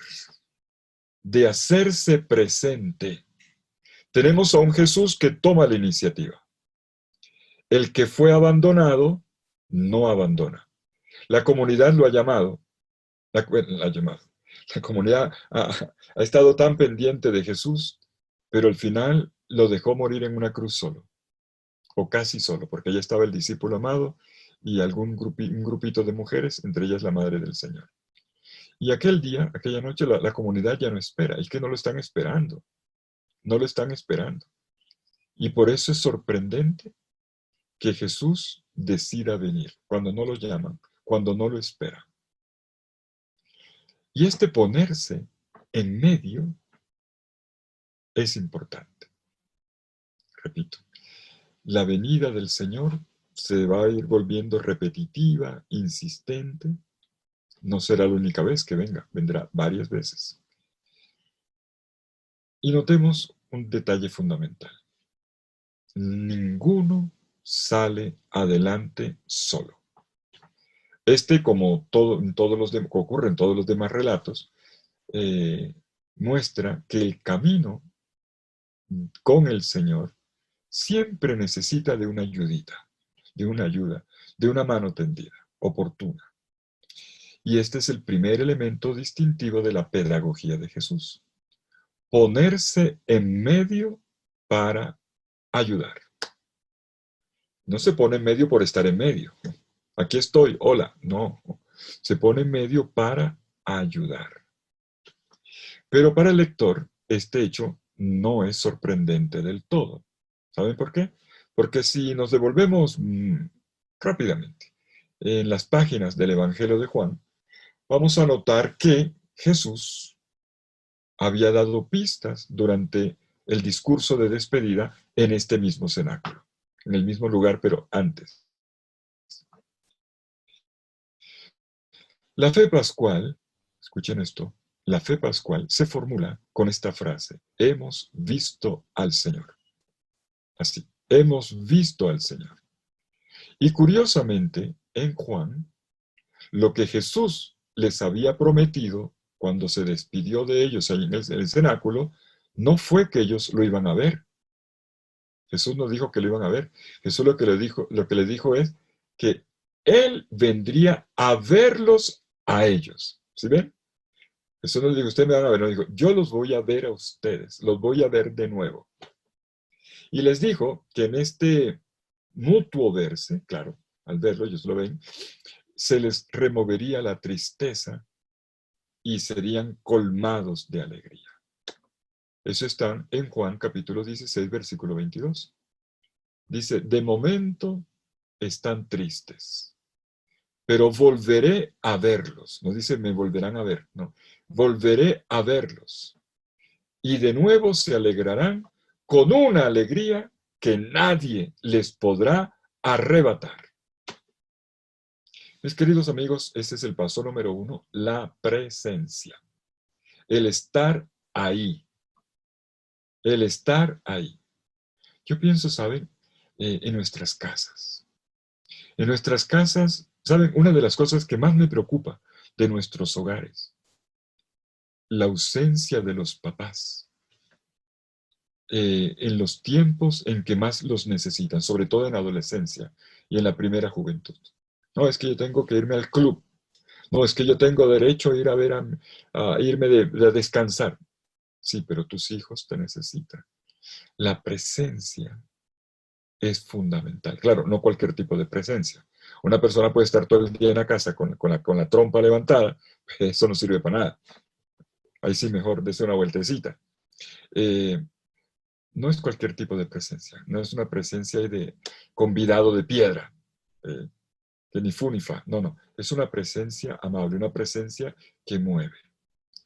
de hacerse presente. Tenemos a un Jesús que toma la iniciativa. El que fue abandonado, no abandona. La comunidad lo ha llamado. La comunidad ha estado tan pendiente de Jesús, pero al final lo dejó morir en una cruz solo, o casi solo, porque allá estaba el discípulo amado y un grupito de mujeres, entre ellas la madre del Señor. Y aquel día, aquella noche, la comunidad ya no espera, es que no lo están esperando, no lo están esperando. Y por eso es sorprendente que Jesús decida venir, cuando no lo llaman, cuando no lo esperan. Y ponerse en medio es importante. Repito, la venida del Señor se va a ir volviendo repetitiva, insistente. No será la única vez que venga, vendrá varias veces. Y notemos un detalle fundamental. Ninguno sale adelante solo. Como ocurre en todos los demás relatos, muestra que el camino con el Señor siempre necesita de una ayudita, de una ayuda, de una mano tendida, oportuna. Y este es el primer elemento distintivo de la pedagogía de Jesús. Ponerse en medio para ayudar. No se pone en medio por estar en medio. Aquí estoy, hola. No, se pone en medio para ayudar. Pero para el lector, este hecho no es sorprendente del todo. ¿Saben por qué? Porque si nos devolvemos rápidamente en las páginas del Evangelio de Juan, vamos a notar que Jesús había dado pistas durante el discurso de despedida en este mismo cenáculo, en el mismo lugar, pero antes. La fe pascual, escuchen esto, la fe pascual se formula con esta frase: hemos visto al Señor. Así, hemos visto al Señor. Y curiosamente, en Juan, lo que Jesús les había prometido cuando se despidió de ellos ahí en el cenáculo, no fue que ellos lo iban a ver. Jesús no dijo que lo iban a ver. Jesús lo que le dijo es que Él vendría a verlos a ellos. ¿Sí ven? Jesús no dijo, ustedes me van a ver. No dijo, yo los voy a ver a ustedes. Los voy a ver de nuevo. Y les dijo que en este mutuo verse, claro, al verlo, ellos lo ven, se les removería la tristeza y serían colmados de alegría. Eso está en Juan capítulo 16, versículo 22. Dice, de momento están tristes, pero volveré a verlos. No dice, me volverán a ver, no. Volveré a verlos. Y de nuevo se alegrarán con una alegría que nadie les podrá arrebatar. Mis queridos amigos, ese es el paso número 1, la presencia. El estar ahí. El estar ahí. Yo pienso, ¿saben? En nuestras casas. En nuestras casas, ¿saben? Una de las cosas que más me preocupa de nuestros hogares, la ausencia de los papás. En los tiempos en que más los necesitan, sobre todo en la adolescencia y en la primera juventud. No, es que yo tengo que irme al club. No, es que yo tengo derecho a ir a ver a irme de descansar. Sí, pero tus hijos te necesitan. La presencia es fundamental. Claro, no cualquier tipo de presencia. Una persona puede estar todo el día en la casa con la trompa levantada, eso no sirve para nada. Ahí sí mejor dése una vueltecita. No es cualquier tipo de presencia, no es una presencia convidado de piedra, que ni fu ni fa, no, es una presencia amable, una presencia que mueve,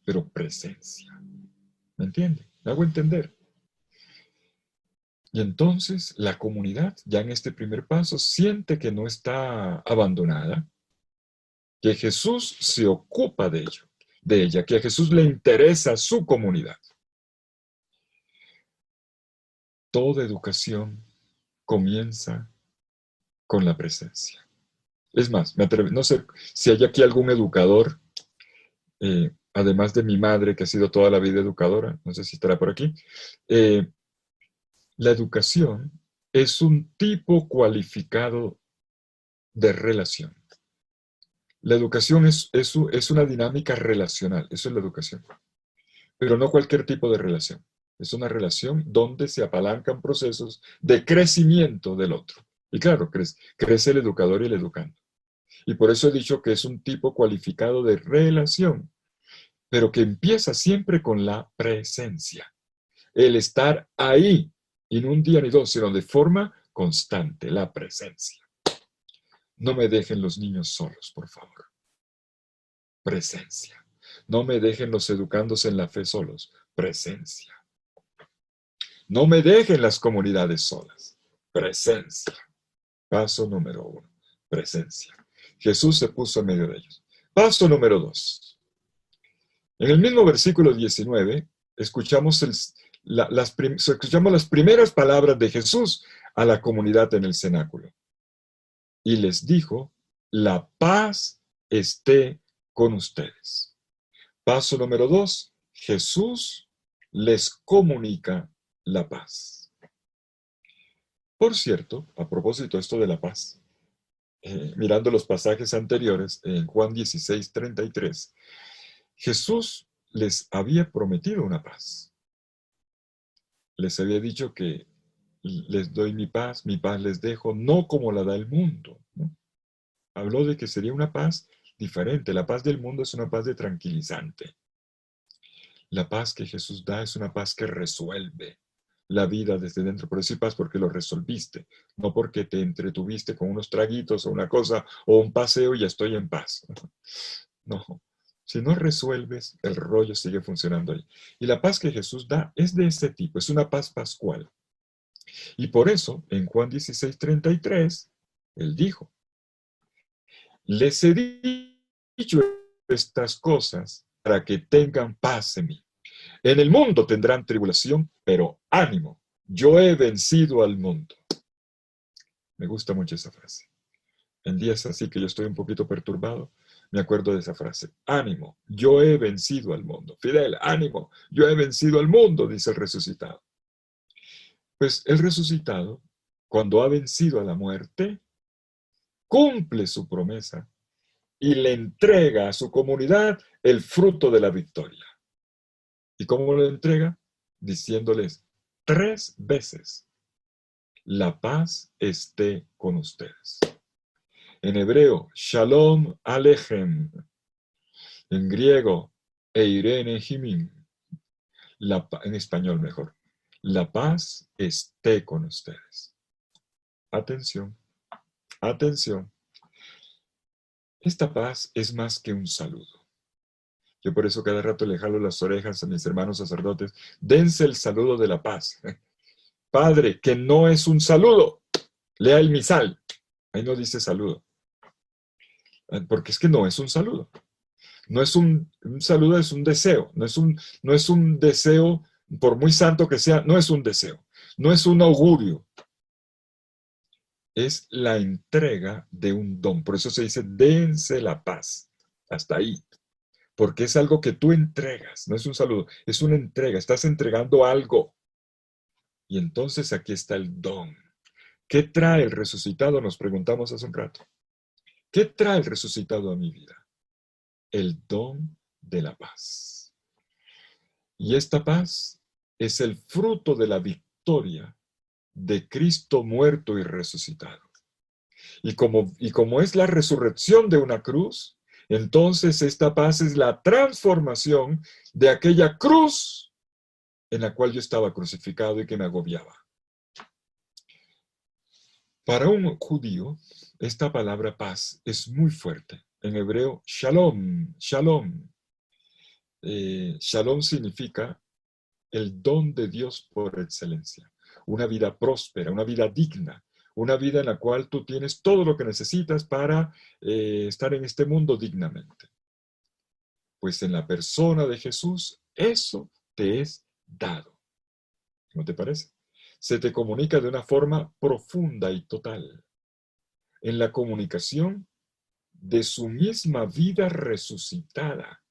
pero presencia. ¿Me entiende? ¿Me hago entender? Y entonces la comunidad, ya en este primer paso, siente que no está abandonada, que Jesús se ocupa de ella, que a Jesús le interesa su comunidad. Toda educación comienza con la presencia. Es más, no sé si hay aquí algún educador, además de mi madre, que ha sido toda la vida educadora, no sé si estará por aquí. La educación es un tipo cualificado de relación. La educación es una dinámica relacional, eso es la educación. Pero no cualquier tipo de relación. Es una relación donde se apalancan procesos de crecimiento del otro. Y claro, crece el educador y el educando. Y por eso he dicho que es un tipo cualificado de relación, pero que empieza siempre con la presencia. El estar ahí, y no un día ni dos, sino de forma constante, la presencia. No me dejen los niños solos, por favor. Presencia. No me dejen los educándose en la fe solos. Presencia. No me dejen las comunidades solas. Presencia. Paso número 1. Presencia. Jesús se puso en medio de ellos. Paso número 2. En el mismo versículo 19, escuchamos las primeras palabras de Jesús a la comunidad en el cenáculo. Y les dijo, la paz esté con ustedes. Paso número 2, Jesús les comunica la paz. Por cierto, a propósito de esto de la paz, mirando los pasajes anteriores, en Juan 16:33, Jesús les había prometido una paz. Les había dicho que les doy mi paz les dejo, no como la da el mundo, ¿no? Habló de que sería una paz diferente. La paz del mundo es una paz de tranquilizante. La paz que Jesús da es una paz que resuelve la vida desde dentro. Por eso hay paz porque lo resolviste, no porque te entretuviste con unos traguitos o una cosa o un paseo y ya estoy en paz. No, si no resuelves, el rollo sigue funcionando ahí. Y la paz que Jesús da es de ese tipo, es una paz pascual. Y por eso, en Juan 16:33, él dijo, les he dicho estas cosas para que tengan paz en mí. En el mundo tendrán tribulación, pero ánimo, yo he vencido al mundo. Me gusta mucho esa frase. En días así que yo estoy un poquito perturbado, me acuerdo de esa frase. Ánimo, yo he vencido al mundo. Fidel, ánimo, yo he vencido al mundo, dice el resucitado. Pues el resucitado, cuando ha vencido a la muerte, cumple su promesa y le entrega a su comunidad el fruto de la victoria. ¿Y cómo lo entrega? Diciéndoles 3 veces, la paz esté con ustedes. En hebreo, Shalom Alechem. En griego, Eirene Himim. En español mejor. La paz esté con ustedes. Atención, atención. Esta paz es más que un saludo. Yo por eso cada rato le jalo las orejas a mis hermanos sacerdotes. Dense el saludo de la paz. Padre, que no es un saludo. Lea el misal. Ahí no dice saludo. Porque es que no es un saludo. No es un saludo, es un deseo. No es un deseo, por muy santo que sea, no es un deseo. No es un augurio. Es la entrega de un don. Por eso se dice, dense la paz. Hasta ahí. Porque es algo que tú entregas. No es un saludo, es una entrega. Estás entregando algo. Y entonces aquí está el don. ¿Qué trae el resucitado? Nos preguntamos hace un rato. ¿Qué trae el resucitado a mi vida? El don de la paz. Y esta paz es el fruto de la victoria de Cristo muerto y resucitado. Y como es la resurrección de una cruz, entonces esta paz es la transformación de aquella cruz en la cual yo estaba crucificado y que me agobiaba. Para un judío, esta palabra paz es muy fuerte. En hebreo, shalom, shalom. Shalom significa el don de Dios por excelencia. Una vida próspera, una vida digna, una vida en la cual tú tienes todo lo que necesitas para estar en este mundo dignamente. Pues en la persona de Jesús, eso te es dado. ¿No te parece? Se te comunica de una forma profunda y total. En la comunicación de su misma vida resucitada.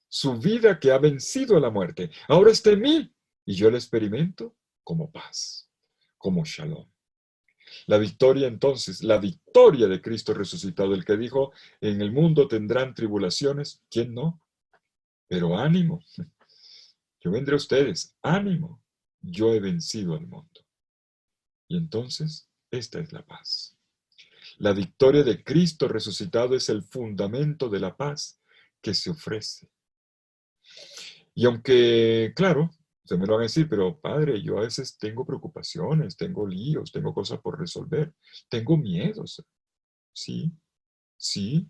Su vida que ha vencido a la muerte. Ahora está en mí y yo la experimento como paz, como shalom. La victoria entonces, la victoria de Cristo resucitado, el que dijo, en el mundo tendrán tribulaciones, ¿quién no? Pero ánimo, yo vendré a ustedes, ánimo, yo he vencido al mundo. Y entonces, esta es la paz. La victoria de Cristo resucitado es el fundamento de la paz que se ofrece. Y aunque, claro, se me lo van a decir, pero padre, yo a veces tengo preocupaciones, tengo líos, tengo cosas por resolver, tengo miedos. Sí, sí,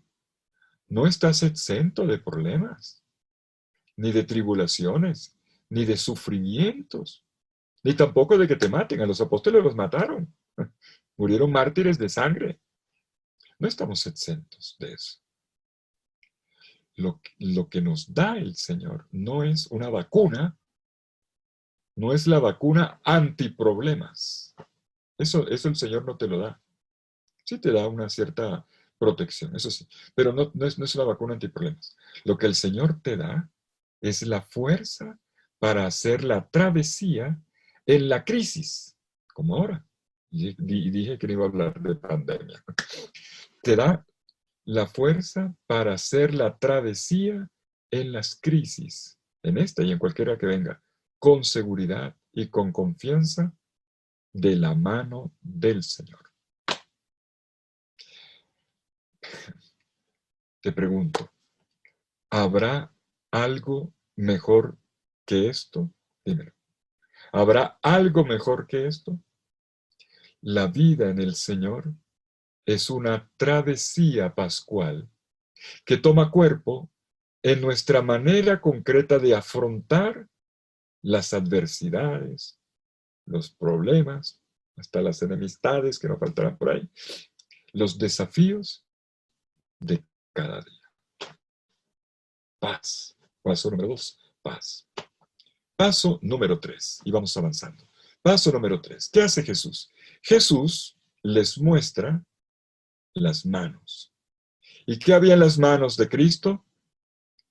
no estás exento de problemas, ni de tribulaciones, ni de sufrimientos. ni tampoco de que te maten. A los apóstoles los mataron. Murieron mártires de sangre. No estamos exentos de eso. Lo que nos da el Señor no es una vacuna, no es la vacuna antiproblemas. Eso el Señor no te lo da. Sí te da una cierta protección, eso sí, pero no es una vacuna antiproblemas. Lo que el Señor te da es la fuerza para hacer la travesía en la crisis, como ahora. Y dije que no iba a hablar de pandemia. Te da la fuerza para hacer la travesía en las crisis, en esta y en cualquiera que venga, con seguridad y con confianza de la mano del Señor. Te pregunto, ¿habrá algo mejor que esto? Dímelo. ¿Habrá algo mejor que esto? La vida en el Señor es una travesía pascual que toma cuerpo en nuestra manera concreta de afrontar las adversidades, los problemas, hasta las enemistades que nos faltarán por ahí, los desafíos de cada día. Paz. Paso número 2, paz. Paso número 3, y vamos avanzando. Paso número 3, ¿qué hace Jesús? Jesús les muestra las manos. ¿Y qué había en las manos de Cristo?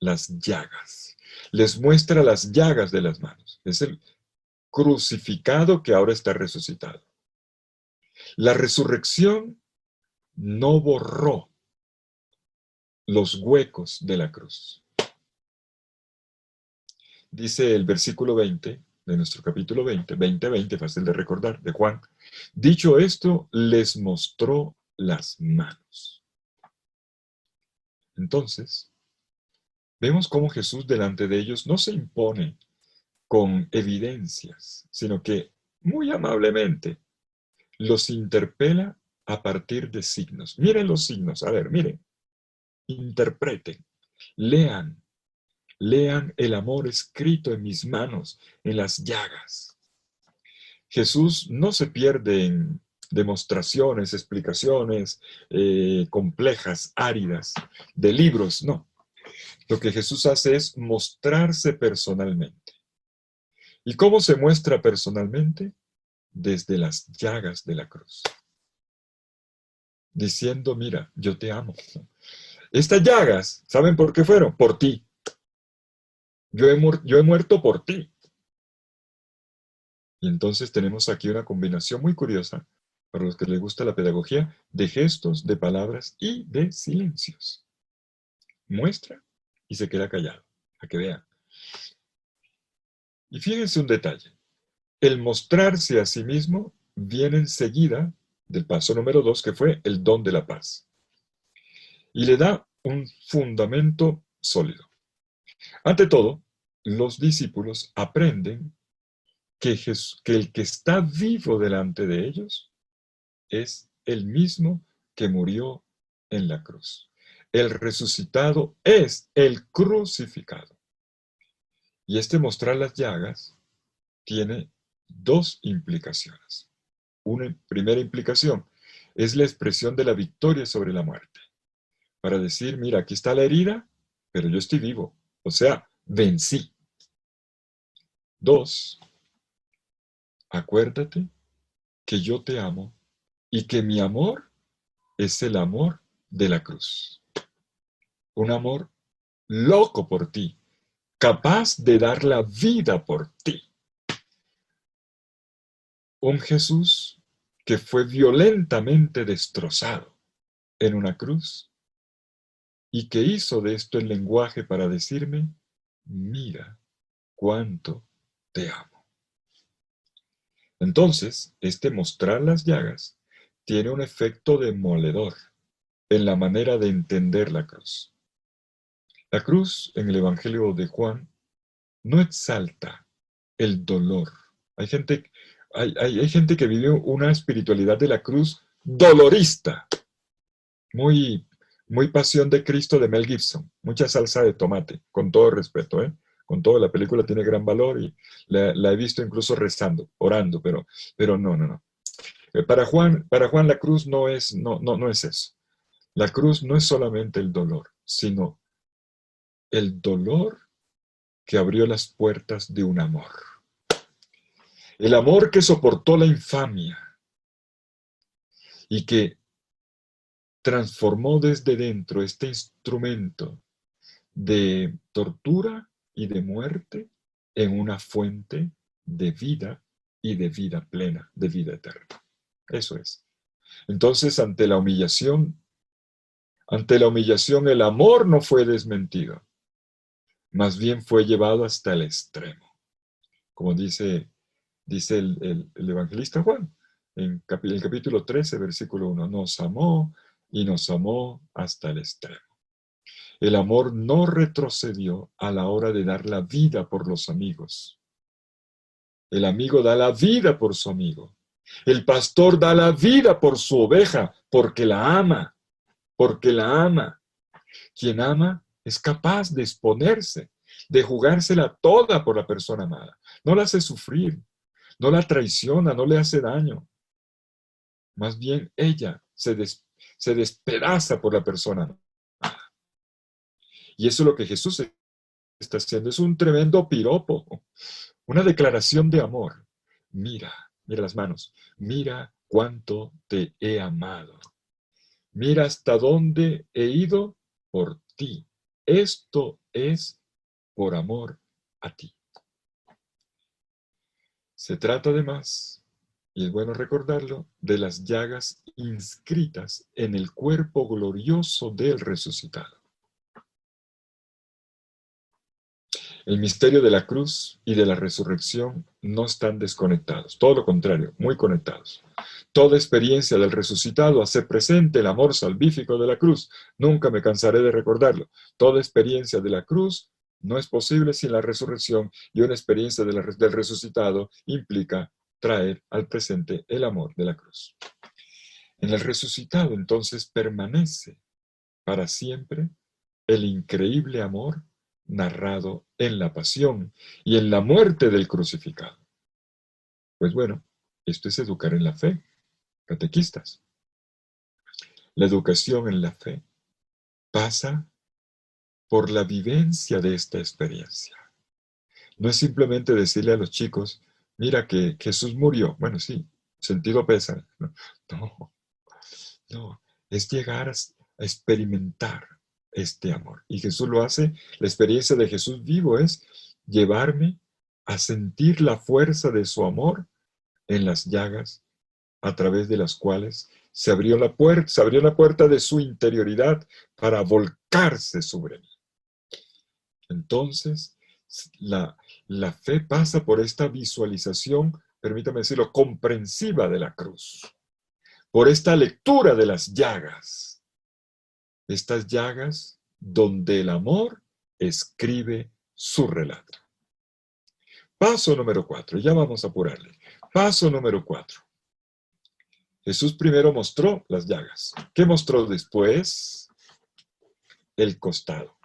Las llagas. Les muestra las llagas de las manos. Es el crucificado que ahora está resucitado. La resurrección no borró los huecos de la cruz. Dice el versículo 20 de nuestro capítulo 20, fácil de recordar, de Juan. Dicho esto, les mostró las manos. Entonces, vemos cómo Jesús delante de ellos no se impone con evidencias, sino que muy amablemente los interpela a partir de signos. Miren los signos, a ver, miren, interpreten, lean el amor escrito en mis manos, en las llagas. Jesús no se pierde en demostraciones, explicaciones complejas, áridas, de libros, no. Lo que Jesús hace es mostrarse personalmente. ¿Y cómo se muestra personalmente? Desde las llagas de la cruz. Diciendo, mira, yo te amo. Estas llagas, ¿saben por qué fueron? Por ti. Yo he muerto por ti. Y entonces tenemos aquí una combinación muy curiosa, para los que les gusta la pedagogía, de gestos, de palabras y de silencios. Muestra y se queda callado, a que vean. Y fíjense un detalle. El mostrarse a sí mismo viene enseguida del paso número 2, que fue el don de la paz. Y le da un fundamento sólido. Ante todo, los discípulos aprenden que el que está vivo delante de ellos es el mismo que murió en la cruz. El resucitado es el crucificado. Y este mostrar las llagas tiene dos implicaciones. Una primera implicación es la expresión de la victoria sobre la muerte. Para decir, mira, aquí está la herida, pero yo estoy vivo. O sea, vencí. 2, acuérdate que yo te amo y que mi amor es el amor de la cruz. Un amor loco por ti, capaz de dar la vida por ti. Un Jesús que fue violentamente destrozado en una cruz y que hizo de esto el lenguaje para decirme, mira cuánto te amo. Entonces, este mostrar las llagas tiene un efecto demoledor en la manera de entender la cruz. La cruz en el Evangelio de Juan no exalta el dolor. Hay gente que vive una espiritualidad de la cruz dolorista. Muy, muy Pasión de Cristo de Mel Gibson. Mucha salsa de tomate, con todo respeto, ¿eh? Con todo, la película tiene gran valor y la he visto incluso rezando, orando, pero no, no, no. Para Juan la cruz no es eso. La cruz no es solamente el dolor, sino el dolor que abrió las puertas de un amor. El amor que soportó la infamia y que transformó desde dentro este instrumento de tortura y de muerte en una fuente de vida y de vida plena, de vida eterna. Eso es. Entonces, ante la humillación el amor no fue desmentido, más bien fue llevado hasta el extremo. Como dice el evangelista Juan, en el capítulo 13, versículo 1, nos amó y nos amó hasta el extremo. El amor no retrocedió a la hora de dar la vida por los amigos. El amigo da la vida por su amigo. El pastor da la vida por su oveja, porque la ama, porque la ama. Quien ama es capaz de exponerse, de jugársela toda por la persona amada. No la hace sufrir, no la traiciona, no le hace daño. Más bien ella se despedaza por la persona amada. Y eso es lo que Jesús está haciendo. Es un tremendo piropo, una declaración de amor. Mira las manos. Mira cuánto te he amado. Mira hasta dónde he ido por ti. Esto es por amor a ti. Se trata además, y es bueno recordarlo, de las llagas inscritas en el cuerpo glorioso del resucitado. El misterio de la cruz y de la resurrección no están desconectados, todo lo contrario, muy conectados. Toda experiencia del resucitado hace presente el amor salvífico de la cruz. Nunca me cansaré de recordarlo. Toda experiencia de la cruz no es posible sin la resurrección, y una experiencia del resucitado implica traer al presente el amor de la cruz. En el resucitado entonces permanece para siempre el increíble amor narrado en la pasión y en la muerte del crucificado. Pues bueno, esto es educar en la fe, catequistas. La educación en la fe pasa por la vivencia de esta experiencia. No es simplemente decirle a los chicos, mira que Jesús murió. Bueno, sí, sentido pésame. No, es llegar a experimentar este amor. Y Jesús lo hace, la experiencia de Jesús vivo es llevarme a sentir la fuerza de su amor en las llagas a través de las cuales se abrió la puerta de su interioridad para volcarse sobre mí. Entonces, la fe pasa por esta visualización, permítame decirlo, comprensiva de la cruz, por esta lectura de las llagas. Estas llagas donde el amor escribe su relato. Paso número 4, ya vamos a apurarle. Paso número 4. Jesús primero mostró las llagas. ¿Qué mostró después? El costado.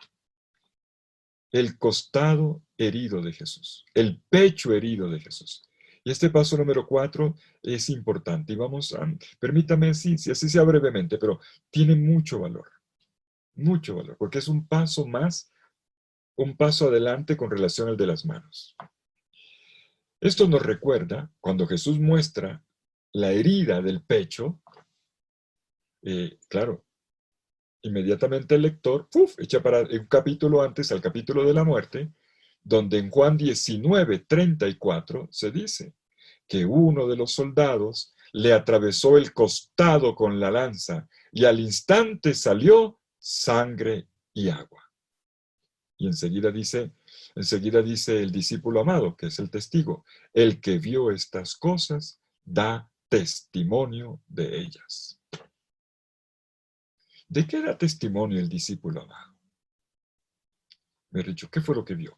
El costado herido de Jesús. El pecho herido de Jesús. Y este paso número 4 es importante. Y vamos a, permítame si así sea brevemente, pero tiene mucho valor. Mucho valor, porque es un paso más, un paso adelante con relación al de las manos. Esto nos recuerda cuando Jesús muestra la herida del pecho, claro, inmediatamente el lector echa para un capítulo antes al capítulo de la muerte, donde en Juan 19:34 se dice que uno de los soldados le atravesó el costado con la lanza y al instante salió sangre y agua. Y enseguida dice el discípulo amado, que es el testigo, el que vio estas cosas da testimonio de ellas. ¿De qué da testimonio el discípulo amado? Me he dicho, ¿qué fue lo que vio?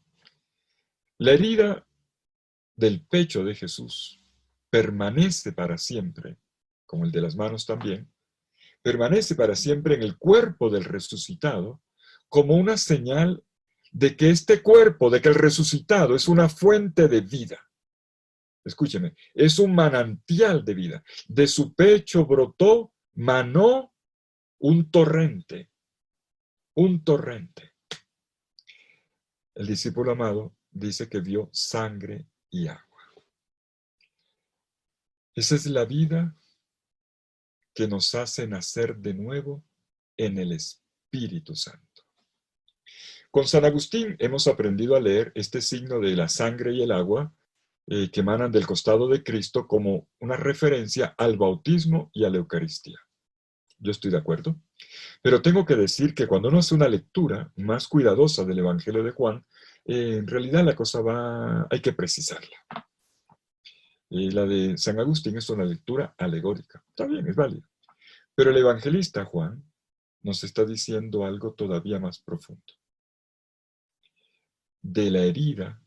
La herida del pecho de Jesús permanece para siempre, como el de las manos también, permanece para siempre en el cuerpo del resucitado como una señal de que este cuerpo, de que el resucitado es una fuente de vida. Escúcheme, es un manantial de vida. De su pecho brotó, manó un torrente. Un torrente. El discípulo amado dice que vio sangre y agua. Esa es la vida que nos hace nacer de nuevo en el Espíritu Santo. Con San Agustín hemos aprendido a leer este signo de la sangre y el agua que emanan del costado de Cristo como una referencia al bautismo y a la Eucaristía. Yo estoy de acuerdo, pero tengo que decir que cuando uno hace una lectura más cuidadosa del Evangelio de Juan, en realidad la cosa hay que precisarla. La de San Agustín es una lectura alegórica. Está bien, es válido. Pero el evangelista Juan nos está diciendo algo todavía más profundo. De la herida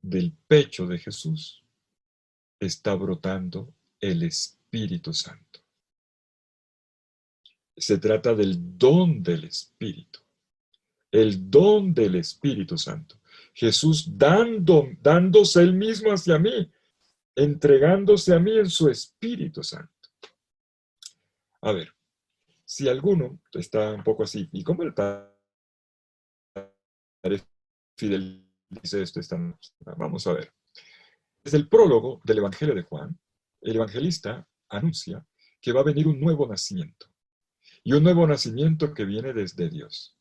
del pecho de Jesús está brotando el Espíritu Santo. Se trata del don del Espíritu. El don del Espíritu Santo. Jesús dándose él mismo hacia mí, entregándose a mí en su Espíritu Santo. A ver, si alguno está un poco así, ¿y cómo el Padre Fidel dice esto esta noche? Vamos a ver. Desde el prólogo del Evangelio de Juan, el evangelista anuncia que va a venir un nuevo nacimiento. Y un nuevo nacimiento que viene desde Dios.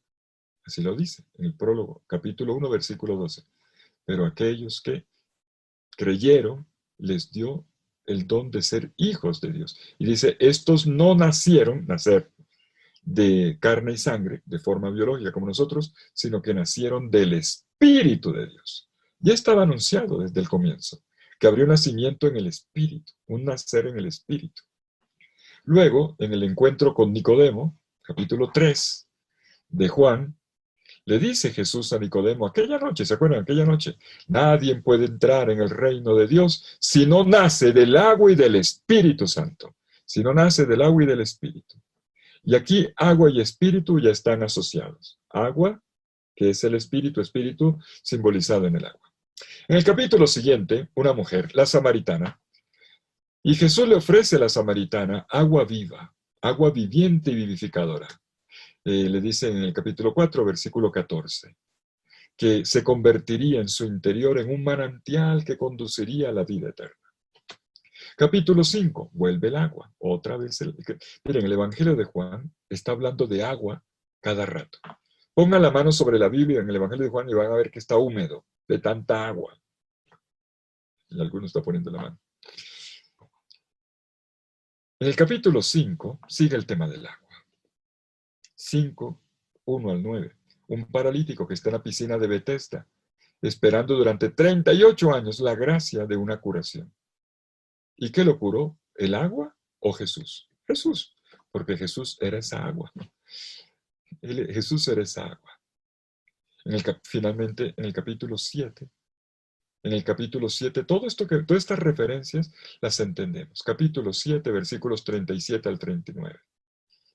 Así lo dice en el prólogo, capítulo 1, versículo 12. Pero aquellos que creyeron, les dio el don de ser hijos de Dios. Y dice, estos no nacer de carne y sangre, de forma biológica como nosotros, sino que nacieron del Espíritu de Dios. Ya estaba anunciado desde el comienzo, que habría un nacimiento en el Espíritu, un nacer en el Espíritu. Luego, en el encuentro con Nicodemo, capítulo 3 de Juan, le dice Jesús a Nicodemo, aquella noche, ¿se acuerdan? Aquella noche, nadie puede entrar en el reino de Dios si no nace del agua y del Espíritu Santo. Si no nace del agua y del Espíritu. Y aquí agua y espíritu ya están asociados. Agua, que es el espíritu simbolizado en el agua. En el capítulo siguiente, una mujer, la samaritana, y Jesús le ofrece a la samaritana agua viva, agua viviente y vivificadora. Le dice en el capítulo 4, versículo 14, que se convertiría en su interior en un manantial que conduciría a la vida eterna. Capítulo 5, vuelve el agua. Otra vez, miren, el Evangelio de Juan está hablando de agua cada rato. Pongan la mano sobre la Biblia en el Evangelio de Juan y van a ver que está húmedo de tanta agua. Y alguno está poniendo la mano. En el capítulo 5 sigue el tema del agua. 5, 1 al 9. Un paralítico que está en la piscina de Betesda, esperando durante 38 años la gracia de una curación. ¿Y qué lo curó? ¿El agua o Jesús? Jesús, porque Jesús era esa agua. Jesús era esa agua. Finalmente, en el capítulo 7, todas estas referencias las entendemos. Capítulo 7, versículos 37 al 39.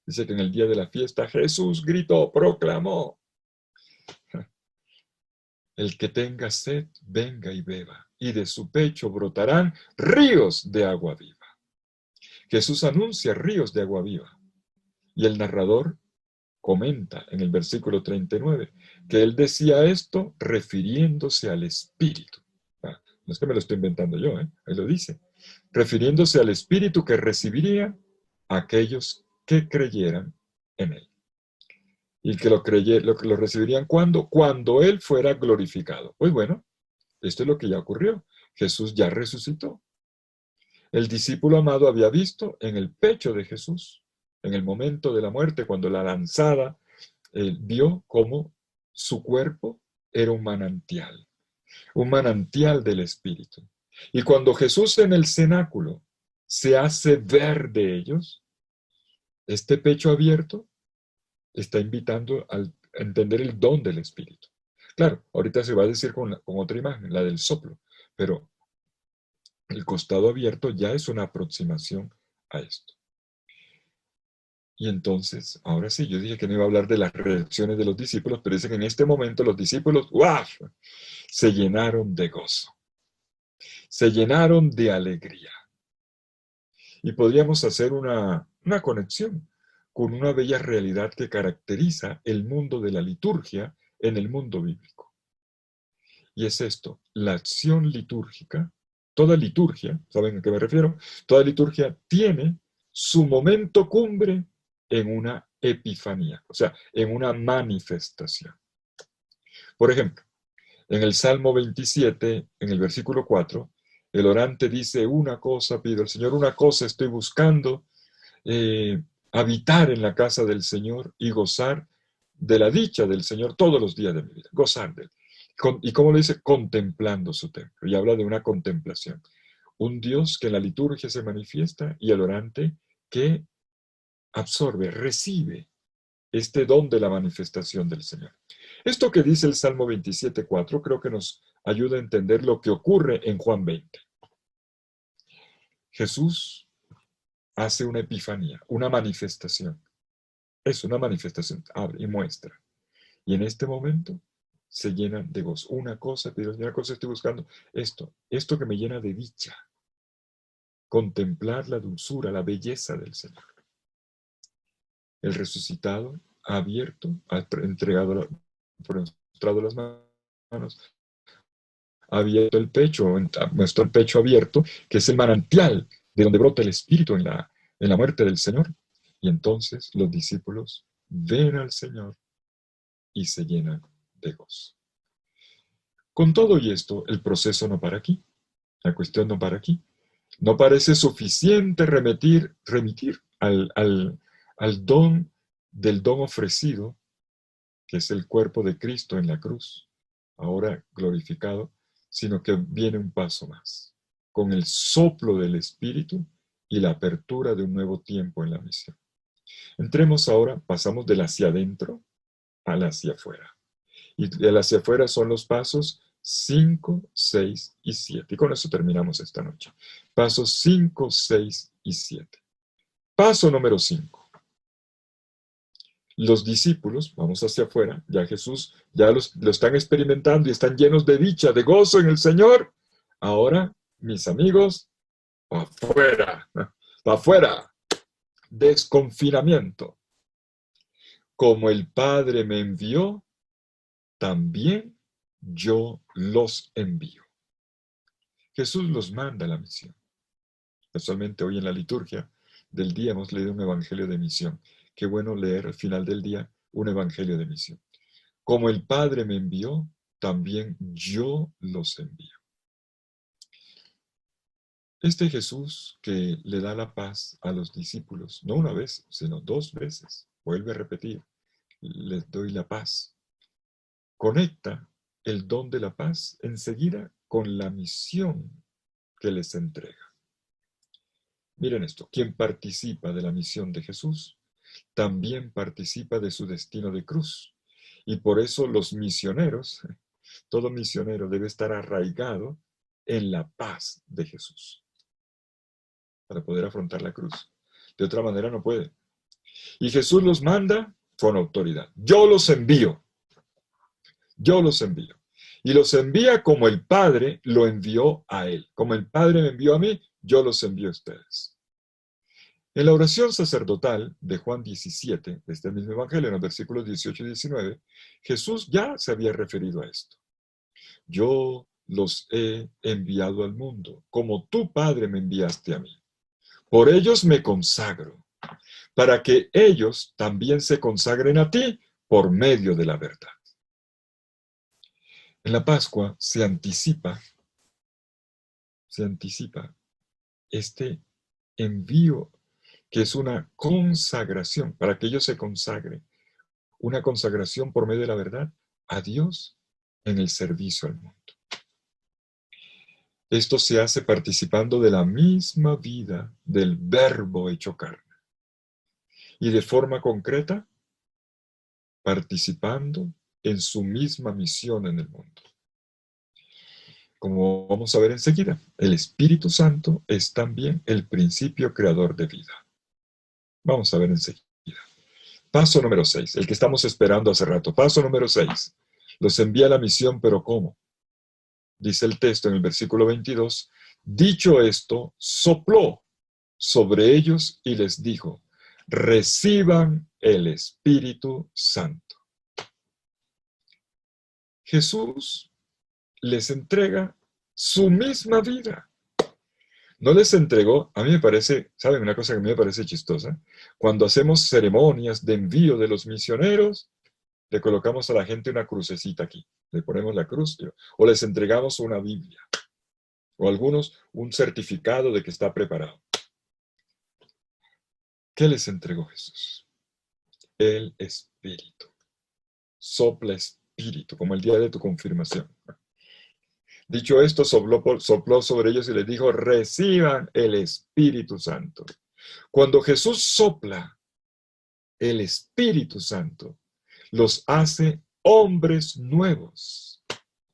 Dice que en el día de la fiesta Jesús gritó, proclamó: el que tenga sed, venga y beba, y de su pecho brotarán ríos de agua viva. Jesús anuncia ríos de agua viva. Y el narrador comenta en el versículo 39 que él decía esto refiriéndose al Espíritu. No es que me lo estoy inventando yo, ahí lo dice. Refiriéndose al Espíritu que recibirían aquellos que creyeran en él. Y que lo recibirían ¿cuándo? Cuando él fuera glorificado. Pues bueno, esto es lo que ya ocurrió. Jesús ya resucitó. El discípulo amado había visto en el pecho de Jesús, en el momento de la muerte, cuando la lanzada, vio cómo su cuerpo era un manantial del Espíritu. Y cuando Jesús en el cenáculo se hace ver de ellos, este pecho abierto está invitando a entender el don del Espíritu. Claro, ahorita se va a decir con otra imagen, la del soplo, pero el costado abierto ya es una aproximación a esto. Y entonces, ahora sí, yo dije que no iba a hablar de las reacciones de los discípulos, pero dice que en este momento los discípulos, ¡guau!, se llenaron de gozo, se llenaron de alegría. Y podríamos hacer una conexión con una bella realidad que caracteriza el mundo de la liturgia en el mundo bíblico. Y es esto, la acción litúrgica, toda liturgia, ¿saben a qué me refiero? Toda liturgia tiene su momento cumbre en una epifanía, o sea, en una manifestación. Por ejemplo, en el Salmo 27, en el versículo 4, el orante dice, una cosa pido al Señor, una cosa estoy buscando, habitar en la casa del Señor y gozar de la dicha del Señor todos los días de mi vida, gozar de él. ¿Y cómo lo dice? Contemplando su templo. Y habla de una contemplación. Un Dios que en la liturgia se manifiesta y el orante que absorbe, recibe este don de la manifestación del Señor. Esto que dice el Salmo 27:4 creo que nos ayuda a entender lo que ocurre en Juan 20. Jesús hace una epifanía, una manifestación. Es una manifestación, abre y muestra. Y en este momento se llenan de gozo. Una cosa estoy buscando, esto que me llena de dicha. Contemplar la dulzura, la belleza del Señor. El resucitado ha abierto, ha entregado, mostrado las manos, ha abierto el pecho, muestra el pecho abierto, que es el manantial de donde brota el Espíritu en la muerte del Señor. Y entonces los discípulos ven al Señor y se llenan de gozo. Con todo y esto, el proceso no para aquí. La cuestión no para aquí. No parece suficiente remitir al don del don ofrecido, que es el cuerpo de Cristo en la cruz, ahora glorificado, sino que viene un paso más, con el soplo del Espíritu y la apertura de un nuevo tiempo en la misión. Entremos ahora, pasamos del hacia adentro al hacia afuera. Y el hacia afuera son los pasos 5, 6 y 7. Y con eso terminamos esta noche. Pasos 5, 6 y 7. Paso número 5. Los discípulos, vamos hacia afuera, ya Jesús, ya lo están experimentando y están llenos de dicha, de gozo en el Señor. Ahora, mis amigos, para afuera, para afuera, desconfinamiento. Como el Padre me envió, también yo los envío. Jesús los manda a la misión. Casualmente hoy en la liturgia del día hemos leído un evangelio de misión. Qué bueno leer al final del día un evangelio de misión. Como el Padre me envió, también yo los envío. Este Jesús que le da la paz a los discípulos, no una vez, sino 2 veces, vuelve a repetir, les doy la paz. Conecta el don de la paz enseguida con la misión que les entrega. Miren esto, quien participa de la misión de Jesús, también participa de su destino de cruz. Y por eso los misioneros, todo misionero debe estar arraigado en la paz de Jesús para poder afrontar la cruz. De otra manera no puede. Y Jesús los manda con autoridad. Yo los envío. Yo los envío. Y los envía como el Padre lo envió a él. Como el Padre me envió a mí, yo los envío a ustedes. En la oración sacerdotal de Juan 17, de este mismo evangelio, en los versículos 18 y 19, Jesús ya se había referido a esto. Yo los he enviado al mundo, como tú, Padre, me enviaste a mí. Por ellos me consagro, para que ellos también se consagren a ti por medio de la verdad. En la Pascua se anticipa este envío, que es una consagración, para que ellos se consagren, una consagración por medio de la verdad a Dios en el servicio al mundo. Esto se hace participando de la misma vida del Verbo hecho carne. Y de forma concreta, participando en su misma misión en el mundo. Como vamos a ver enseguida, el Espíritu Santo es también el principio creador de vida. Vamos a ver enseguida. Paso número 6, el que estamos esperando hace rato. Paso número 6. Los envía a la misión, pero ¿cómo? Dice el texto en el versículo 22. Dicho esto, sopló sobre ellos y les dijo, reciban el Espíritu Santo. Jesús les entrega su misma vida. No les entregó, a mí me parece, ¿saben una cosa que a mí me parece chistosa? Cuando hacemos ceremonias de envío de los misioneros, le colocamos a la gente una crucecita aquí, le ponemos la cruz, o les entregamos una Biblia, o algunos un certificado de que está preparado. ¿Qué les entregó Jesús? El Espíritu. Sopla Espíritu, como el día de tu confirmación. Dicho esto, sopló sobre ellos y les dijo, reciban el Espíritu Santo. Cuando Jesús sopla el Espíritu Santo, los hace hombres nuevos.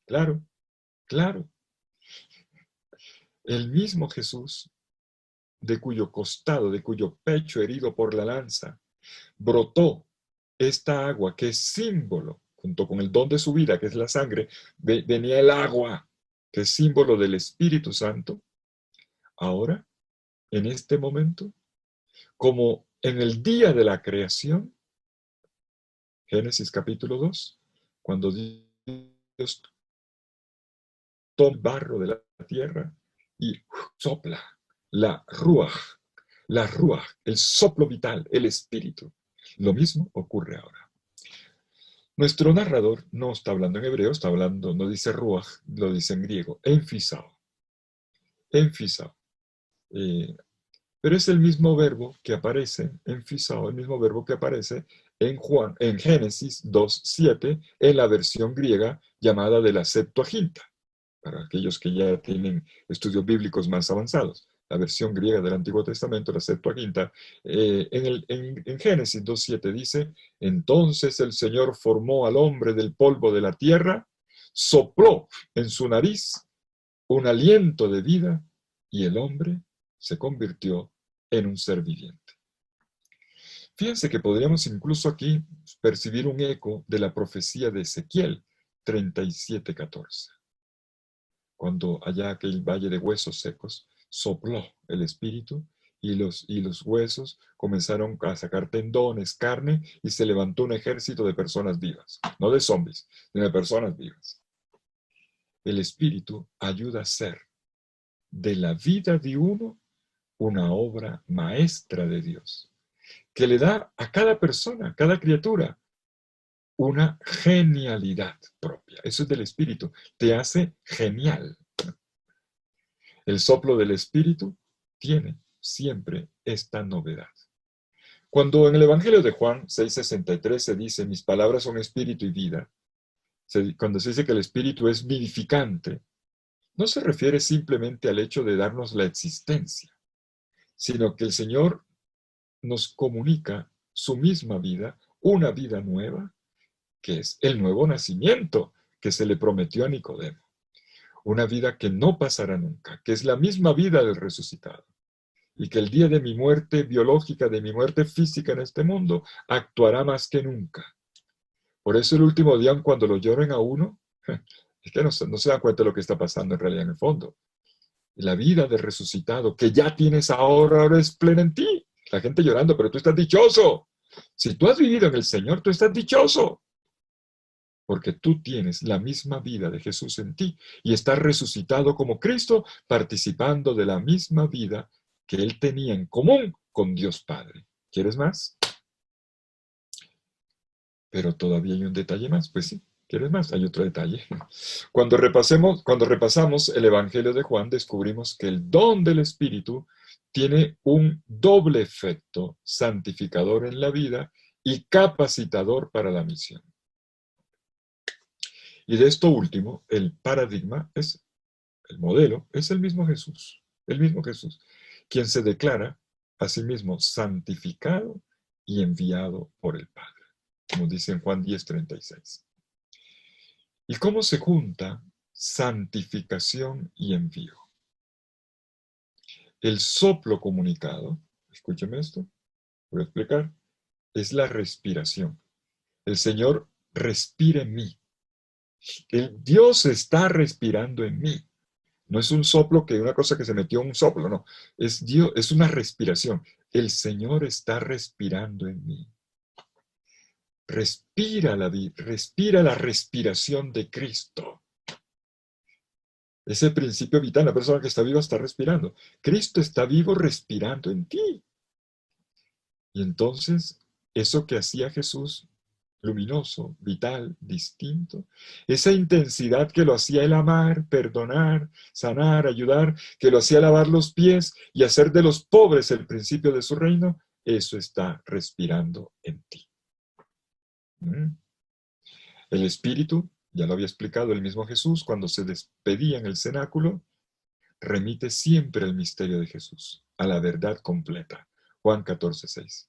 Claro, claro. El mismo Jesús, de cuyo costado, de cuyo pecho herido por la lanza, brotó esta agua que es símbolo, junto con el don de su vida, que es la sangre, venía el agua, que es símbolo del Espíritu Santo. Ahora, en este momento, como en el día de la creación, Génesis capítulo 2, cuando Dios toma el barro de la tierra y sopla la ruaj, el soplo vital, el espíritu. Lo mismo ocurre ahora. Nuestro narrador no está hablando en hebreo, está hablando, no dice ruaj, lo dice en griego, enfisao. Pero es el mismo verbo que aparece en Fisao, el mismo verbo que aparece en Génesis 2:7, en la versión griega llamada de la Septuaginta, para aquellos que ya tienen estudios bíblicos más avanzados. La versión griega del Antiguo Testamento, la Septuaginta, en Génesis 2:7 dice, entonces el Señor formó al hombre del polvo de la tierra, sopló en su nariz un aliento de vida y el hombre se convirtió en un ser viviente. Fíjense que podríamos incluso aquí percibir un eco de la profecía de Ezequiel 37:14. Cuando allá aquel valle de huesos secos sopló el espíritu y los huesos comenzaron a sacar tendones, carne, y se levantó un ejército de personas vivas, no de zombies, sino de personas vivas. El espíritu ayuda a ser de la vida de uno una obra maestra de Dios, que le da a cada persona, a cada criatura, una genialidad propia. Eso es del Espíritu, te hace genial. El soplo del Espíritu tiene siempre esta novedad. Cuando en el Evangelio de Juan 6:63 se dice, mis palabras son espíritu y vida, cuando se dice que el Espíritu es vivificante, no se refiere simplemente al hecho de darnos la existencia, sino que el Señor nos comunica su misma vida, una vida nueva, que es el nuevo nacimiento que se le prometió a Nicodemo. Una vida que no pasará nunca, que es la misma vida del resucitado. Y que el día de mi muerte biológica, de mi muerte física en este mundo, actuará más que nunca. Por eso el último día, cuando lo lloren a uno, es que no se da cuenta de lo que está pasando en realidad en el fondo. La vida del resucitado que ya tienes ahora es plena en ti. La gente llorando, pero tú estás dichoso. Si tú has vivido en el Señor, tú estás dichoso. Porque tú tienes la misma vida de Jesús en ti y estás resucitado como Cristo, participando de la misma vida que Él tenía en común con Dios Padre. ¿Quieres más? Pero todavía hay un detalle más. Pues sí, ¿quieres más? Hay otro detalle. Cuando repasamos el Evangelio de Juan, descubrimos que el don del Espíritu tiene un doble efecto santificador en la vida y capacitador para la misión. Y de esto último, el paradigma es, el modelo, es el mismo Jesús, quien se declara a sí mismo santificado y enviado por el Padre, como dice en Juan 10:36. ¿Y cómo se junta santificación y envío? El soplo comunicado, escúcheme esto, voy a explicar, es la respiración. El Señor respira en mí. El Dios está respirando en mí. No es un soplo, que una cosa que se metió en un soplo, no. Es Dios, es una respiración. El Señor está respirando en mí. Respira la respiración de Cristo. Ese principio vital, la persona que está viva está respirando. Cristo está vivo respirando en ti. Y entonces, eso que hacía Jesús, luminoso, vital, distinto, esa intensidad que lo hacía él amar, perdonar, sanar, ayudar, que lo hacía lavar los pies y hacer de los pobres el principio de su reino, eso está respirando en ti. El Espíritu, ya lo había explicado el mismo Jesús, cuando se despedía en el cenáculo, remite siempre al misterio de Jesús, a la verdad completa. Juan 14:6.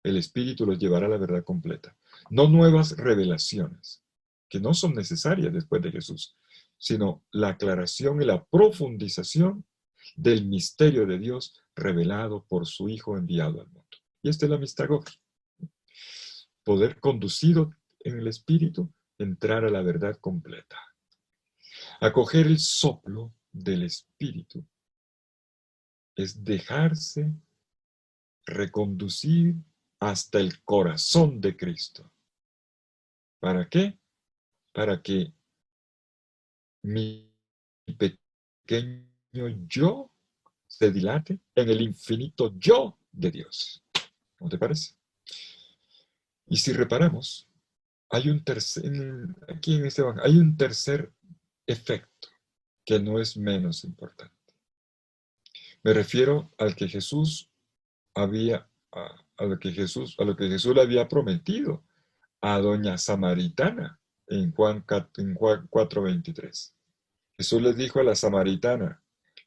El Espíritu los llevará a la verdad completa. No nuevas revelaciones, que no son necesarias después de Jesús, sino la aclaración y la profundización del misterio de Dios revelado por su Hijo enviado al mundo. Y esta es la mistagogía. Poder conducido en el Espíritu, entrar a la verdad completa. Acoger el soplo del Espíritu es dejarse reconducir hasta el corazón de Cristo. ¿Para qué? Para que mi pequeño yo se dilate en el infinito yo de Dios. ¿No te parece? Y si reparamos, hay un aquí en este evangelio, hay un tercer efecto que no es menos importante. Me refiero al que Jesús había, a lo que Jesús le había prometido a doña Samaritana en Juan 4:23. Jesús les dijo a la samaritana: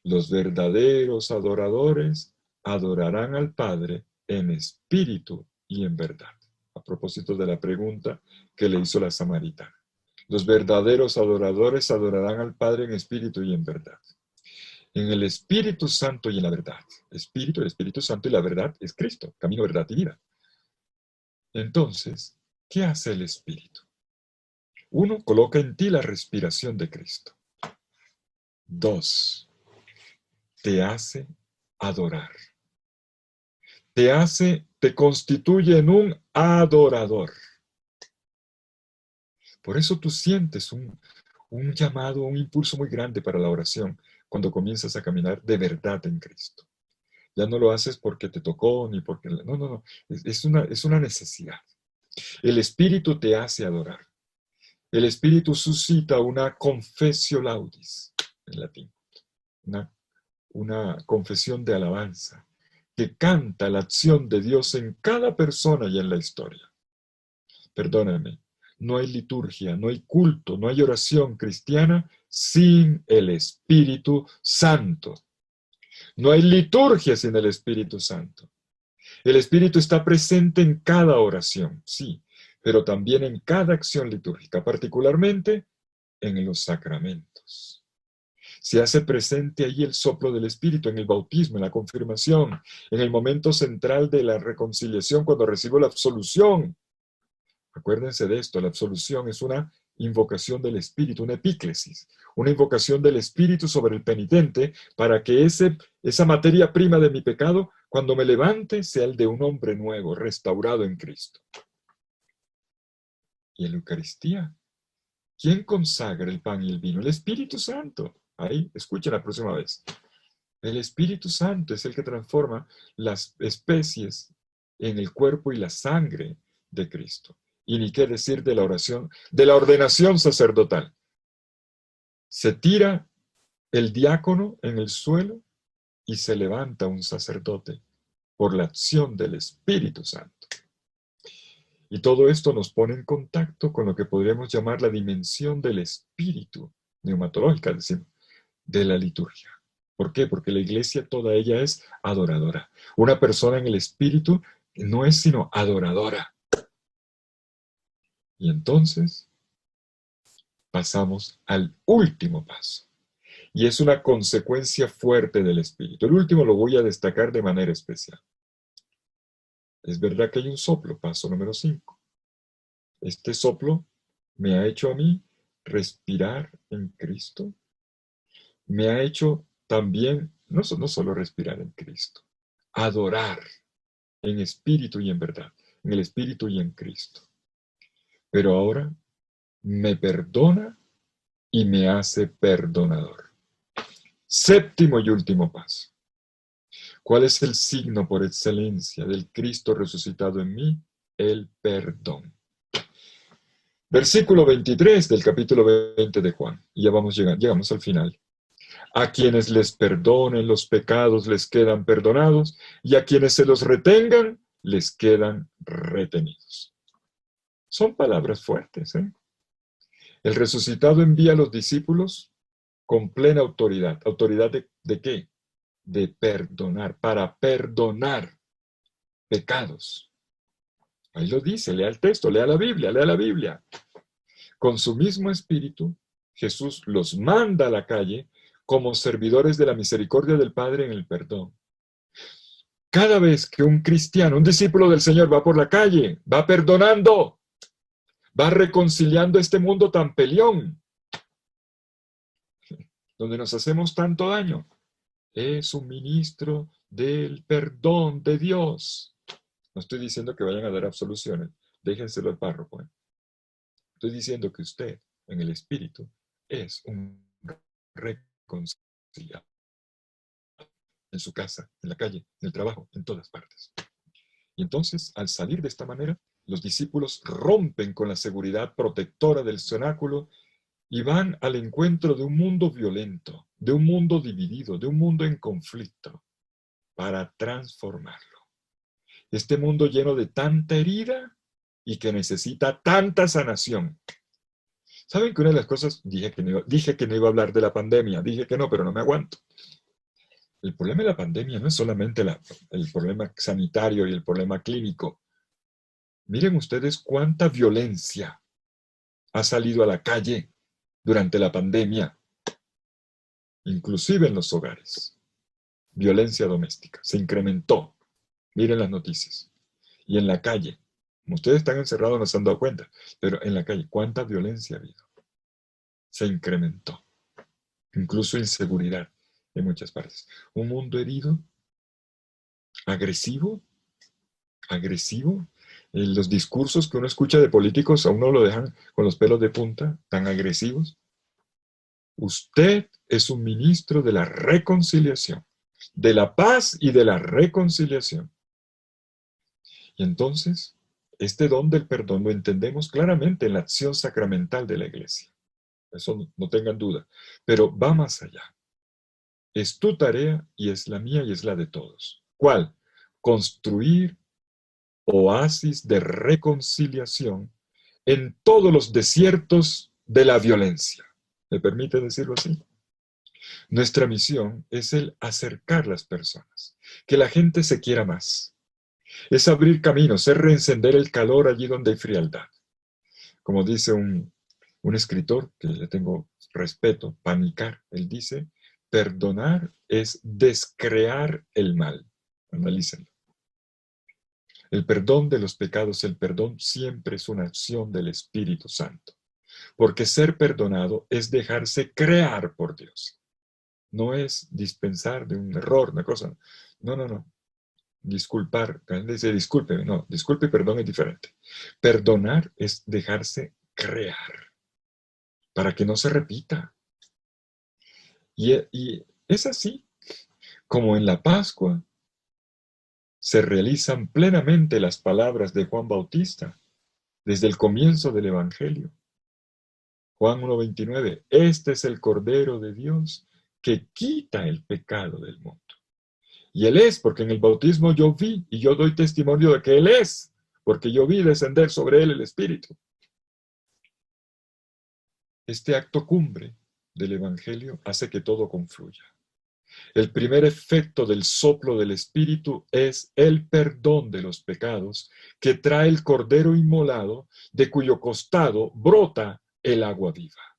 los verdaderos adoradores adorarán al Padre en espíritu y en verdad. A propósito de la pregunta que le hizo la samaritana. Los verdaderos adoradores adorarán al Padre en espíritu y en verdad. En el Espíritu Santo y en la verdad. El Espíritu Santo y la verdad es Cristo, camino, verdad y vida. Entonces, ¿qué hace el Espíritu? Uno, coloca en ti la respiración de Cristo. Dos, te hace adorar. Te constituye en un adorador. Por eso tú sientes un llamado, un impulso muy grande para la oración cuando comienzas a caminar de verdad en Cristo. Ya no lo haces porque te tocó, ni porque... No. Es una necesidad. El Espíritu te hace adorar. El Espíritu suscita una confessio laudis, en latín. Una confesión de alabanza que canta la acción de Dios en cada persona y en la historia. Perdóname, no hay liturgia, no hay culto, no hay oración cristiana sin el Espíritu Santo. No hay liturgia sin el Espíritu Santo. El Espíritu está presente en cada oración, sí, pero también en cada acción litúrgica, particularmente en los sacramentos. Se hace presente ahí el soplo del Espíritu en el bautismo, en la confirmación, en el momento central de la reconciliación cuando recibo la absolución. Acuérdense de esto, la absolución es una invocación del Espíritu, una epíclesis, una invocación del Espíritu sobre el penitente para que esa materia prima de mi pecado, cuando me levante, sea el de un hombre nuevo, restaurado en Cristo. Y en la Eucaristía, ¿quién consagra el pan y el vino? El Espíritu Santo. Ahí, escuchen la próxima vez. El Espíritu Santo es el que transforma las especies en el cuerpo y la sangre de Cristo. Y ni qué decir de la oración, de la ordenación sacerdotal. Se tira el diácono en el suelo y se levanta un sacerdote por la acción del Espíritu Santo. Y todo esto nos pone en contacto con lo que podríamos llamar la dimensión del espíritu, neumatológica, decimos, de la liturgia. ¿Por qué? Porque la iglesia toda ella es adoradora. Una persona en el espíritu no es sino adoradora. Y entonces pasamos al último paso. Y es una consecuencia fuerte del espíritu. El último lo voy a destacar de manera especial. Es verdad que hay un soplo, paso número 5. Este soplo me ha hecho a mí respirar en Cristo. Me ha hecho también, no solo respirar en Cristo, adorar en espíritu y en verdad, en el espíritu y en Cristo. Pero ahora me perdona y me hace perdonador. Séptimo y último paso. ¿Cuál es el signo por excelencia del Cristo resucitado en mí? El perdón. Versículo 23 del capítulo 20 de Juan. Y ya llegamos al final. A quienes les perdonen los pecados les quedan perdonados, y a quienes se los retengan les quedan retenidos. Son palabras fuertes, ¿eh? El resucitado envía a los discípulos con plena autoridad. ¿Autoridad de qué? De perdonar, para perdonar pecados. Ahí lo dice, lea el texto, lea la Biblia, lea la Biblia. Con su mismo espíritu, Jesús los manda a la calle como servidores de la misericordia del Padre en el perdón. Cada vez que un cristiano, un discípulo del Señor va por la calle, va perdonando, va reconciliando este mundo tan peleón, donde nos hacemos tanto daño, es un ministro del perdón de Dios. No estoy diciendo que vayan a dar absoluciones, déjenselo al párroco. Estoy diciendo que usted, en el espíritu, es un reconciliador. En su casa, en la calle, en el trabajo, en todas partes. Y entonces, al salir de esta manera, los discípulos rompen con la seguridad protectora del cenáculo y van al encuentro de un mundo violento, de un mundo dividido, de un mundo en conflicto, para transformarlo. Este mundo lleno de tanta herida y que necesita tanta sanación. ¿Saben que una de las cosas, dije que no iba a hablar de la pandemia, dije que no, pero no me aguanto. El problema de la pandemia no es solamente el problema sanitario y el problema clínico. Miren ustedes cuánta violencia ha salido a la calle durante la pandemia, inclusive en los hogares. Violencia doméstica, se incrementó. Miren las noticias. Y en la calle, como ustedes están encerrados no se han dado cuenta, pero en la calle, ¿cuánta violencia ha habido? Se incrementó. Incluso inseguridad en muchas partes. Un mundo herido, agresivo. Los discursos que uno escucha de políticos a uno lo dejan con los pelos de punta, tan agresivos. Usted es un ministro de la reconciliación, de la paz y de la reconciliación. Y entonces, este don del perdón lo entendemos claramente en la acción sacramental de la Iglesia. Eso no tengan duda. Pero va más allá. Es tu tarea y es la mía y es la de todos. ¿Cuál? Construir oasis de reconciliación en todos los desiertos de la violencia. ¿Me permite decirlo así? Nuestra misión es el acercar las personas, que la gente se quiera más. Es abrir caminos, es reencender el calor allí donde hay frialdad. Como dice un escritor que le tengo respeto, Panikkar, él dice, perdonar es descrear el mal. Analícenlo. El perdón de los pecados, el perdón siempre es una acción del Espíritu Santo. Porque ser perdonado es dejarse crear por Dios. No es dispensar de un error, una cosa. No. Disculpar, dice discúlpeme, no, disculpe y perdón es diferente. Perdonar es dejarse crear para que no se repita. Y es así como en la Pascua se realizan plenamente las palabras de Juan Bautista desde el comienzo del Evangelio. Juan 1:29, este es el Cordero de Dios que quita el pecado del mundo. Y Él es, porque en el bautismo yo vi y yo doy testimonio de que Él es, porque yo vi descender sobre Él el Espíritu. Este acto cumbre del Evangelio hace que todo confluya. El primer efecto del soplo del Espíritu es el perdón de los pecados que trae el Cordero inmolado, de cuyo costado brota el agua viva.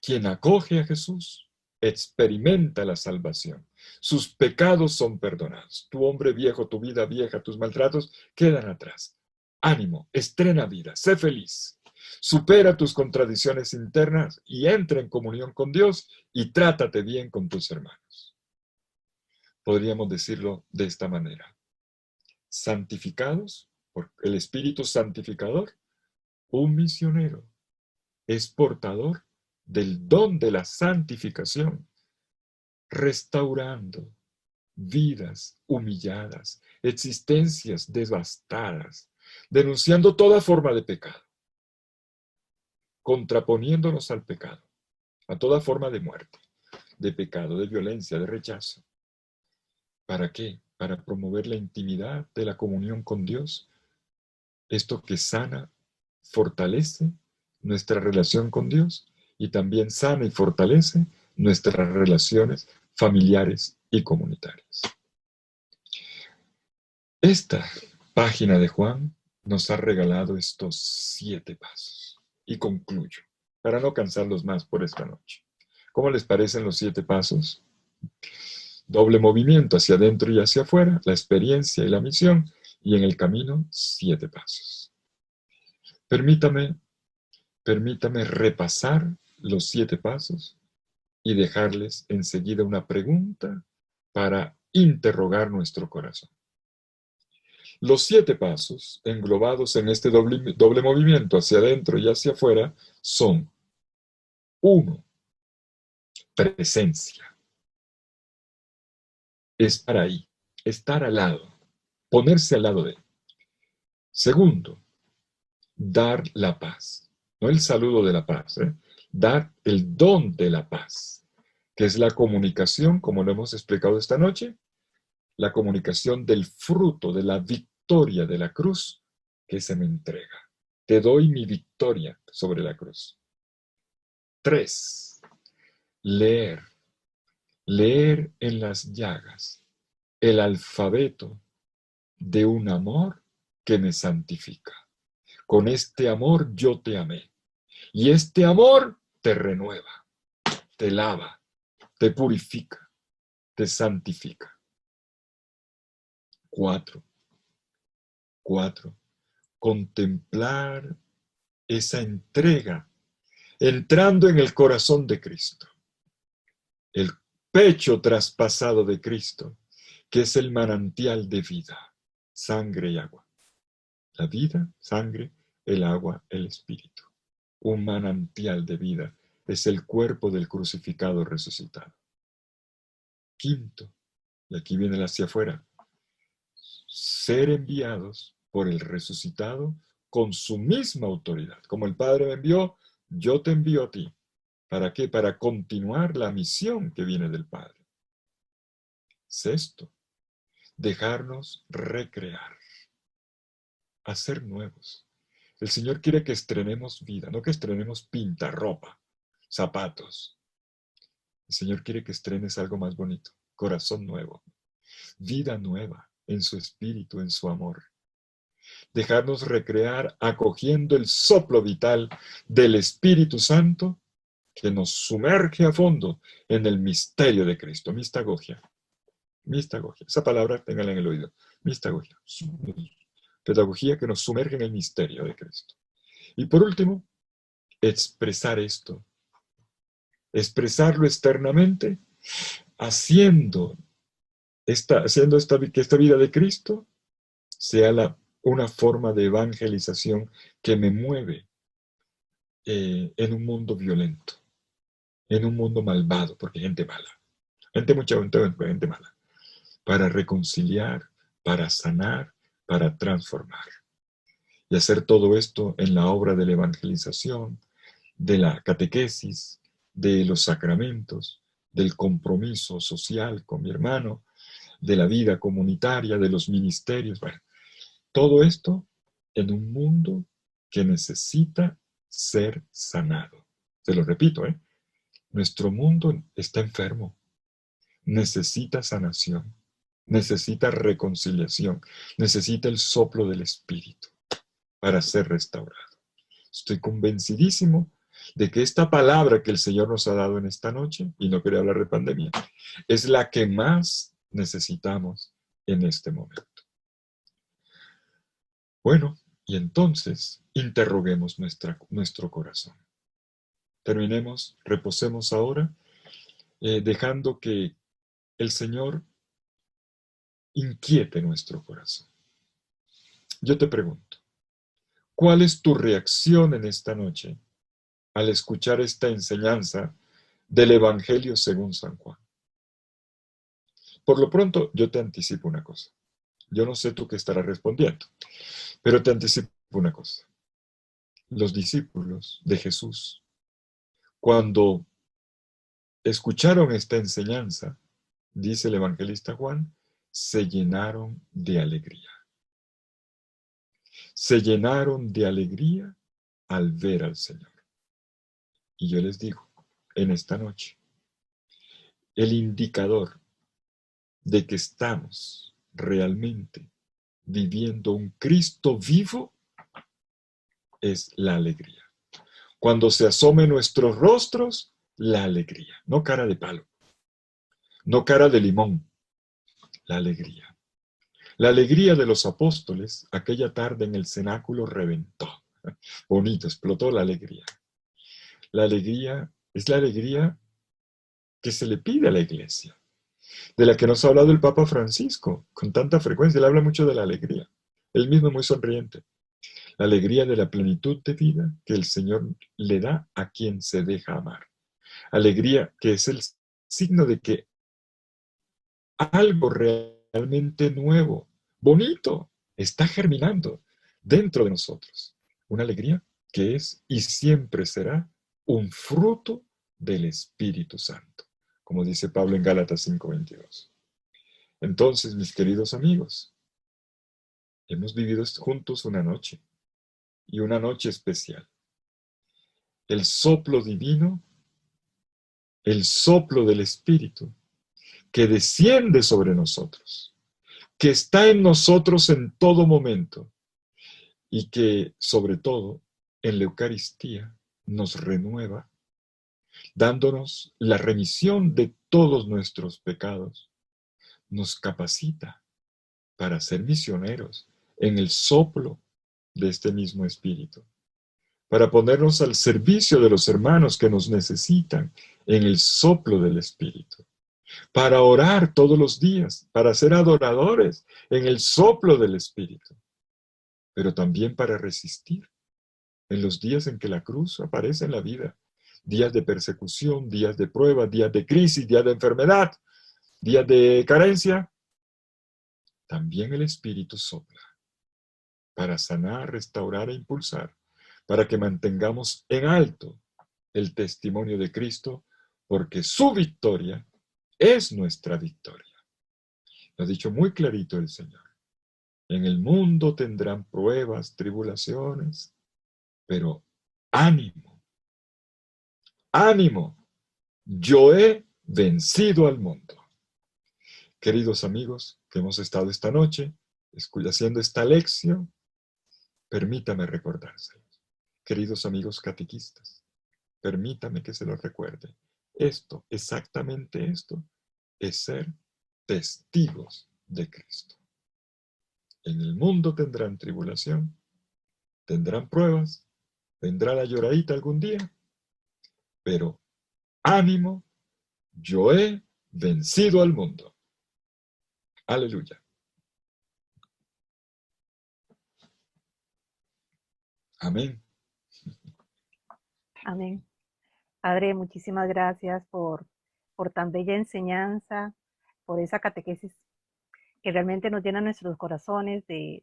Quien acoge a Jesús experimenta la salvación. Sus pecados son perdonados. Tu hombre viejo, tu vida vieja, tus maltratos quedan atrás. Ánimo, estrena vida, sé feliz. Supera tus contradicciones internas y entra en comunión con Dios y trátate bien con tus hermanos. Podríamos decirlo de esta manera. Santificados por el Espíritu Santificador, un misionero es portador del don de la santificación, restaurando vidas humilladas, existencias devastadas, denunciando toda forma de pecado, contraponiéndonos al pecado, a toda forma de muerte, de pecado, de violencia, de rechazo. ¿Para qué? Para promover la intimidad de la comunión con Dios. Esto que sana, fortalece nuestra relación con Dios y también sana y fortalece nuestras relaciones familiares y comunitarias. Esta página de Juan nos ha regalado estos 7 pasos. Y concluyo, para no cansarlos más por esta noche. ¿Cómo les parecen los 7 pasos? Doble movimiento hacia adentro y hacia afuera, la experiencia y la misión, y en el camino 7 pasos. Permítame repasar los 7 pasos y dejarles enseguida una pregunta para interrogar nuestro corazón. Los 7 pasos, englobados en este doble movimiento hacia adentro y hacia afuera, son: 1. Presencia. Estar ahí, estar al lado, ponerse al lado de. Segundo, dar la paz. No el saludo de la paz, dar el don de la paz, que es la comunicación, como lo hemos explicado esta noche, la comunicación del fruto de la victoria de la cruz que se me entrega. Te doy mi victoria sobre la cruz. 3. Leer. Leer en las llagas el alfabeto de un amor que me santifica. Con este amor yo te amé. Y este amor te renueva, te lava, te purifica, te santifica. 4. Contemplar esa entrega entrando en el corazón de Cristo. El pecho traspasado de Cristo, que es el manantial de vida, sangre y agua. La vida, sangre, el agua, el espíritu. Un manantial de vida es el cuerpo del crucificado resucitado. 5, y aquí viene el hacia afuera, ser enviados por el resucitado con su misma autoridad. Como el Padre me envió, yo te envío a ti. ¿Para qué? Para continuar la misión que viene del Padre. 6, dejarnos recrear, hacer nuevos. El Señor quiere que estrenemos vida, no que estrenemos pintarropa, zapatos. El Señor quiere que estrenes algo más bonito, corazón nuevo, vida nueva en su espíritu, en su amor. Dejarnos recrear acogiendo el soplo vital del Espíritu Santo que nos sumerge a fondo en el misterio de Cristo. Mistagogia. Mistagogia. Esa palabra ténganla en el oído. Mistagogia. Pedagogía que nos sumerge en el misterio de Cristo. Y por último, expresar esto. Expresarlo externamente, haciendo que esta vida de Cristo sea una forma de evangelización que me mueve en un mundo violento, en un mundo malvado, porque hay gente mala, mucha gente mala, para reconciliar, para sanar, para transformar. Y hacer todo esto en la obra de la evangelización, de la catequesis, de los sacramentos, del compromiso social con mi hermano, de la vida comunitaria, de los ministerios. Bueno, todo esto en un mundo que necesita ser sanado. Se lo repito, nuestro mundo está enfermo, necesita sanación, necesita reconciliación, necesita el soplo del Espíritu para ser restaurado. Estoy convencidísimo de que esta palabra que el Señor nos ha dado en esta noche, y no quería hablar de pandemia, es la que más necesitamos en este momento. Bueno, y entonces interroguemos nuestro corazón. Terminemos, reposemos ahora, dejando que el Señor inquiete nuestro corazón. Yo te pregunto, ¿cuál es tu reacción en esta noche al escuchar esta enseñanza del Evangelio según San Juan? Por lo pronto, yo te anticipo una cosa. Yo no sé tú qué estarás respondiendo, pero te anticipo una cosa. Los discípulos de Jesús, cuando escucharon esta enseñanza, dice el evangelista Juan, se llenaron de alegría. Se llenaron de alegría al ver al Señor. Y yo les digo, en esta noche, el indicador de que estamos realmente viviendo un Cristo vivo es la alegría. Cuando se asome en nuestros rostros, la alegría, no cara de palo, no cara de limón, la alegría. La alegría de los apóstoles aquella tarde en el cenáculo reventó. Bonito, explotó la alegría. La alegría es la alegría que se le pide a la iglesia, de la que nos ha hablado el Papa Francisco con tanta frecuencia. Él habla mucho de la alegría. Él mismo es muy sonriente. La alegría de la plenitud de vida que el Señor le da a quien se deja amar. Alegría que es el signo de que algo realmente nuevo, bonito, está germinando dentro de nosotros. Una alegría que es y siempre será un fruto del Espíritu Santo, como dice Pablo en Gálatas 5:22. Entonces, mis queridos amigos, hemos vivido juntos una noche, y una noche especial. El soplo divino, el soplo del Espíritu, que desciende sobre nosotros, que está en nosotros en todo momento y que, sobre todo, en la Eucaristía nos renueva, dándonos la remisión de todos nuestros pecados, nos capacita para ser misioneros en el soplo de este mismo Espíritu, para ponernos al servicio de los hermanos que nos necesitan en el soplo del Espíritu, para orar todos los días, para ser adoradores en el soplo del Espíritu, pero también para resistir en los días en que la cruz aparece en la vida, días de persecución, días de prueba, días de crisis, días de enfermedad, días de carencia. También el Espíritu sopla para sanar, restaurar e impulsar, para que mantengamos en alto el testimonio de Cristo, porque su victoria es nuestra victoria. Lo ha dicho muy clarito el Señor. En el mundo tendrán pruebas, tribulaciones, pero ánimo, ánimo, yo he vencido al mundo. Queridos amigos que hemos estado esta noche haciendo esta lección, permítame recordárselos. Queridos amigos catequistas, permítame que se los recuerde. Esto, exactamente esto, es ser testigos de Cristo. En el mundo tendrán tribulación, tendrán pruebas, vendrá la lloradita algún día, pero ánimo, yo he vencido al mundo. Aleluya. Amén. Amén. Padre, muchísimas gracias por tan bella enseñanza, por esa catequesis que realmente nos llena nuestros corazones de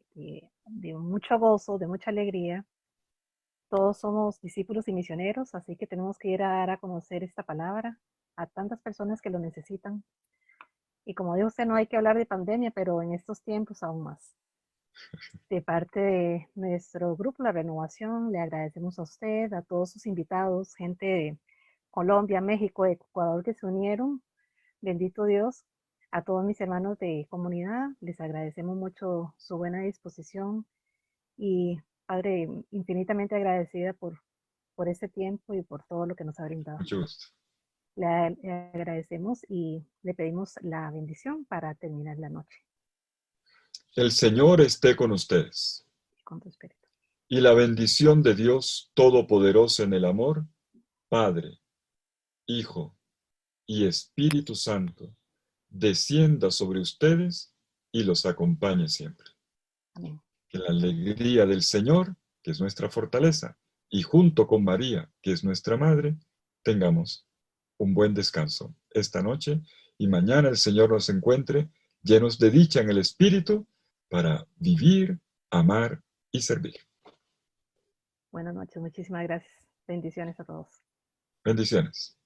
mucho gozo, de mucha alegría. Todos somos discípulos y misioneros, así que tenemos que ir a dar a conocer esta palabra a tantas personas que lo necesitan. Y como dijo usted, no hay que hablar de pandemia, pero en estos tiempos aún más. De parte de nuestro grupo La Renovación, le agradecemos a usted, a todos sus invitados, gente de Colombia, México, Ecuador que se unieron. Bendito Dios. A todos mis hermanos de comunidad, les agradecemos mucho su buena disposición y Padre, infinitamente agradecida por este tiempo y por todo lo que nos ha brindado. Mucho gusto. Le agradecemos y le pedimos la bendición para terminar la noche El Señor esté con ustedes. con tu espíritu. Y la bendición de Dios Todopoderoso en el amor, Padre, Hijo y Espíritu Santo, descienda sobre ustedes y los acompañe siempre. Amén. Que la alegría del Señor, que es nuestra fortaleza, y junto con María, que es nuestra Madre, tengamos un buen descanso esta noche y mañana el Señor nos encuentre llenos de dicha en el Espíritu para vivir, amar y servir. Buenas noches, muchísimas gracias. Bendiciones a todos. Bendiciones.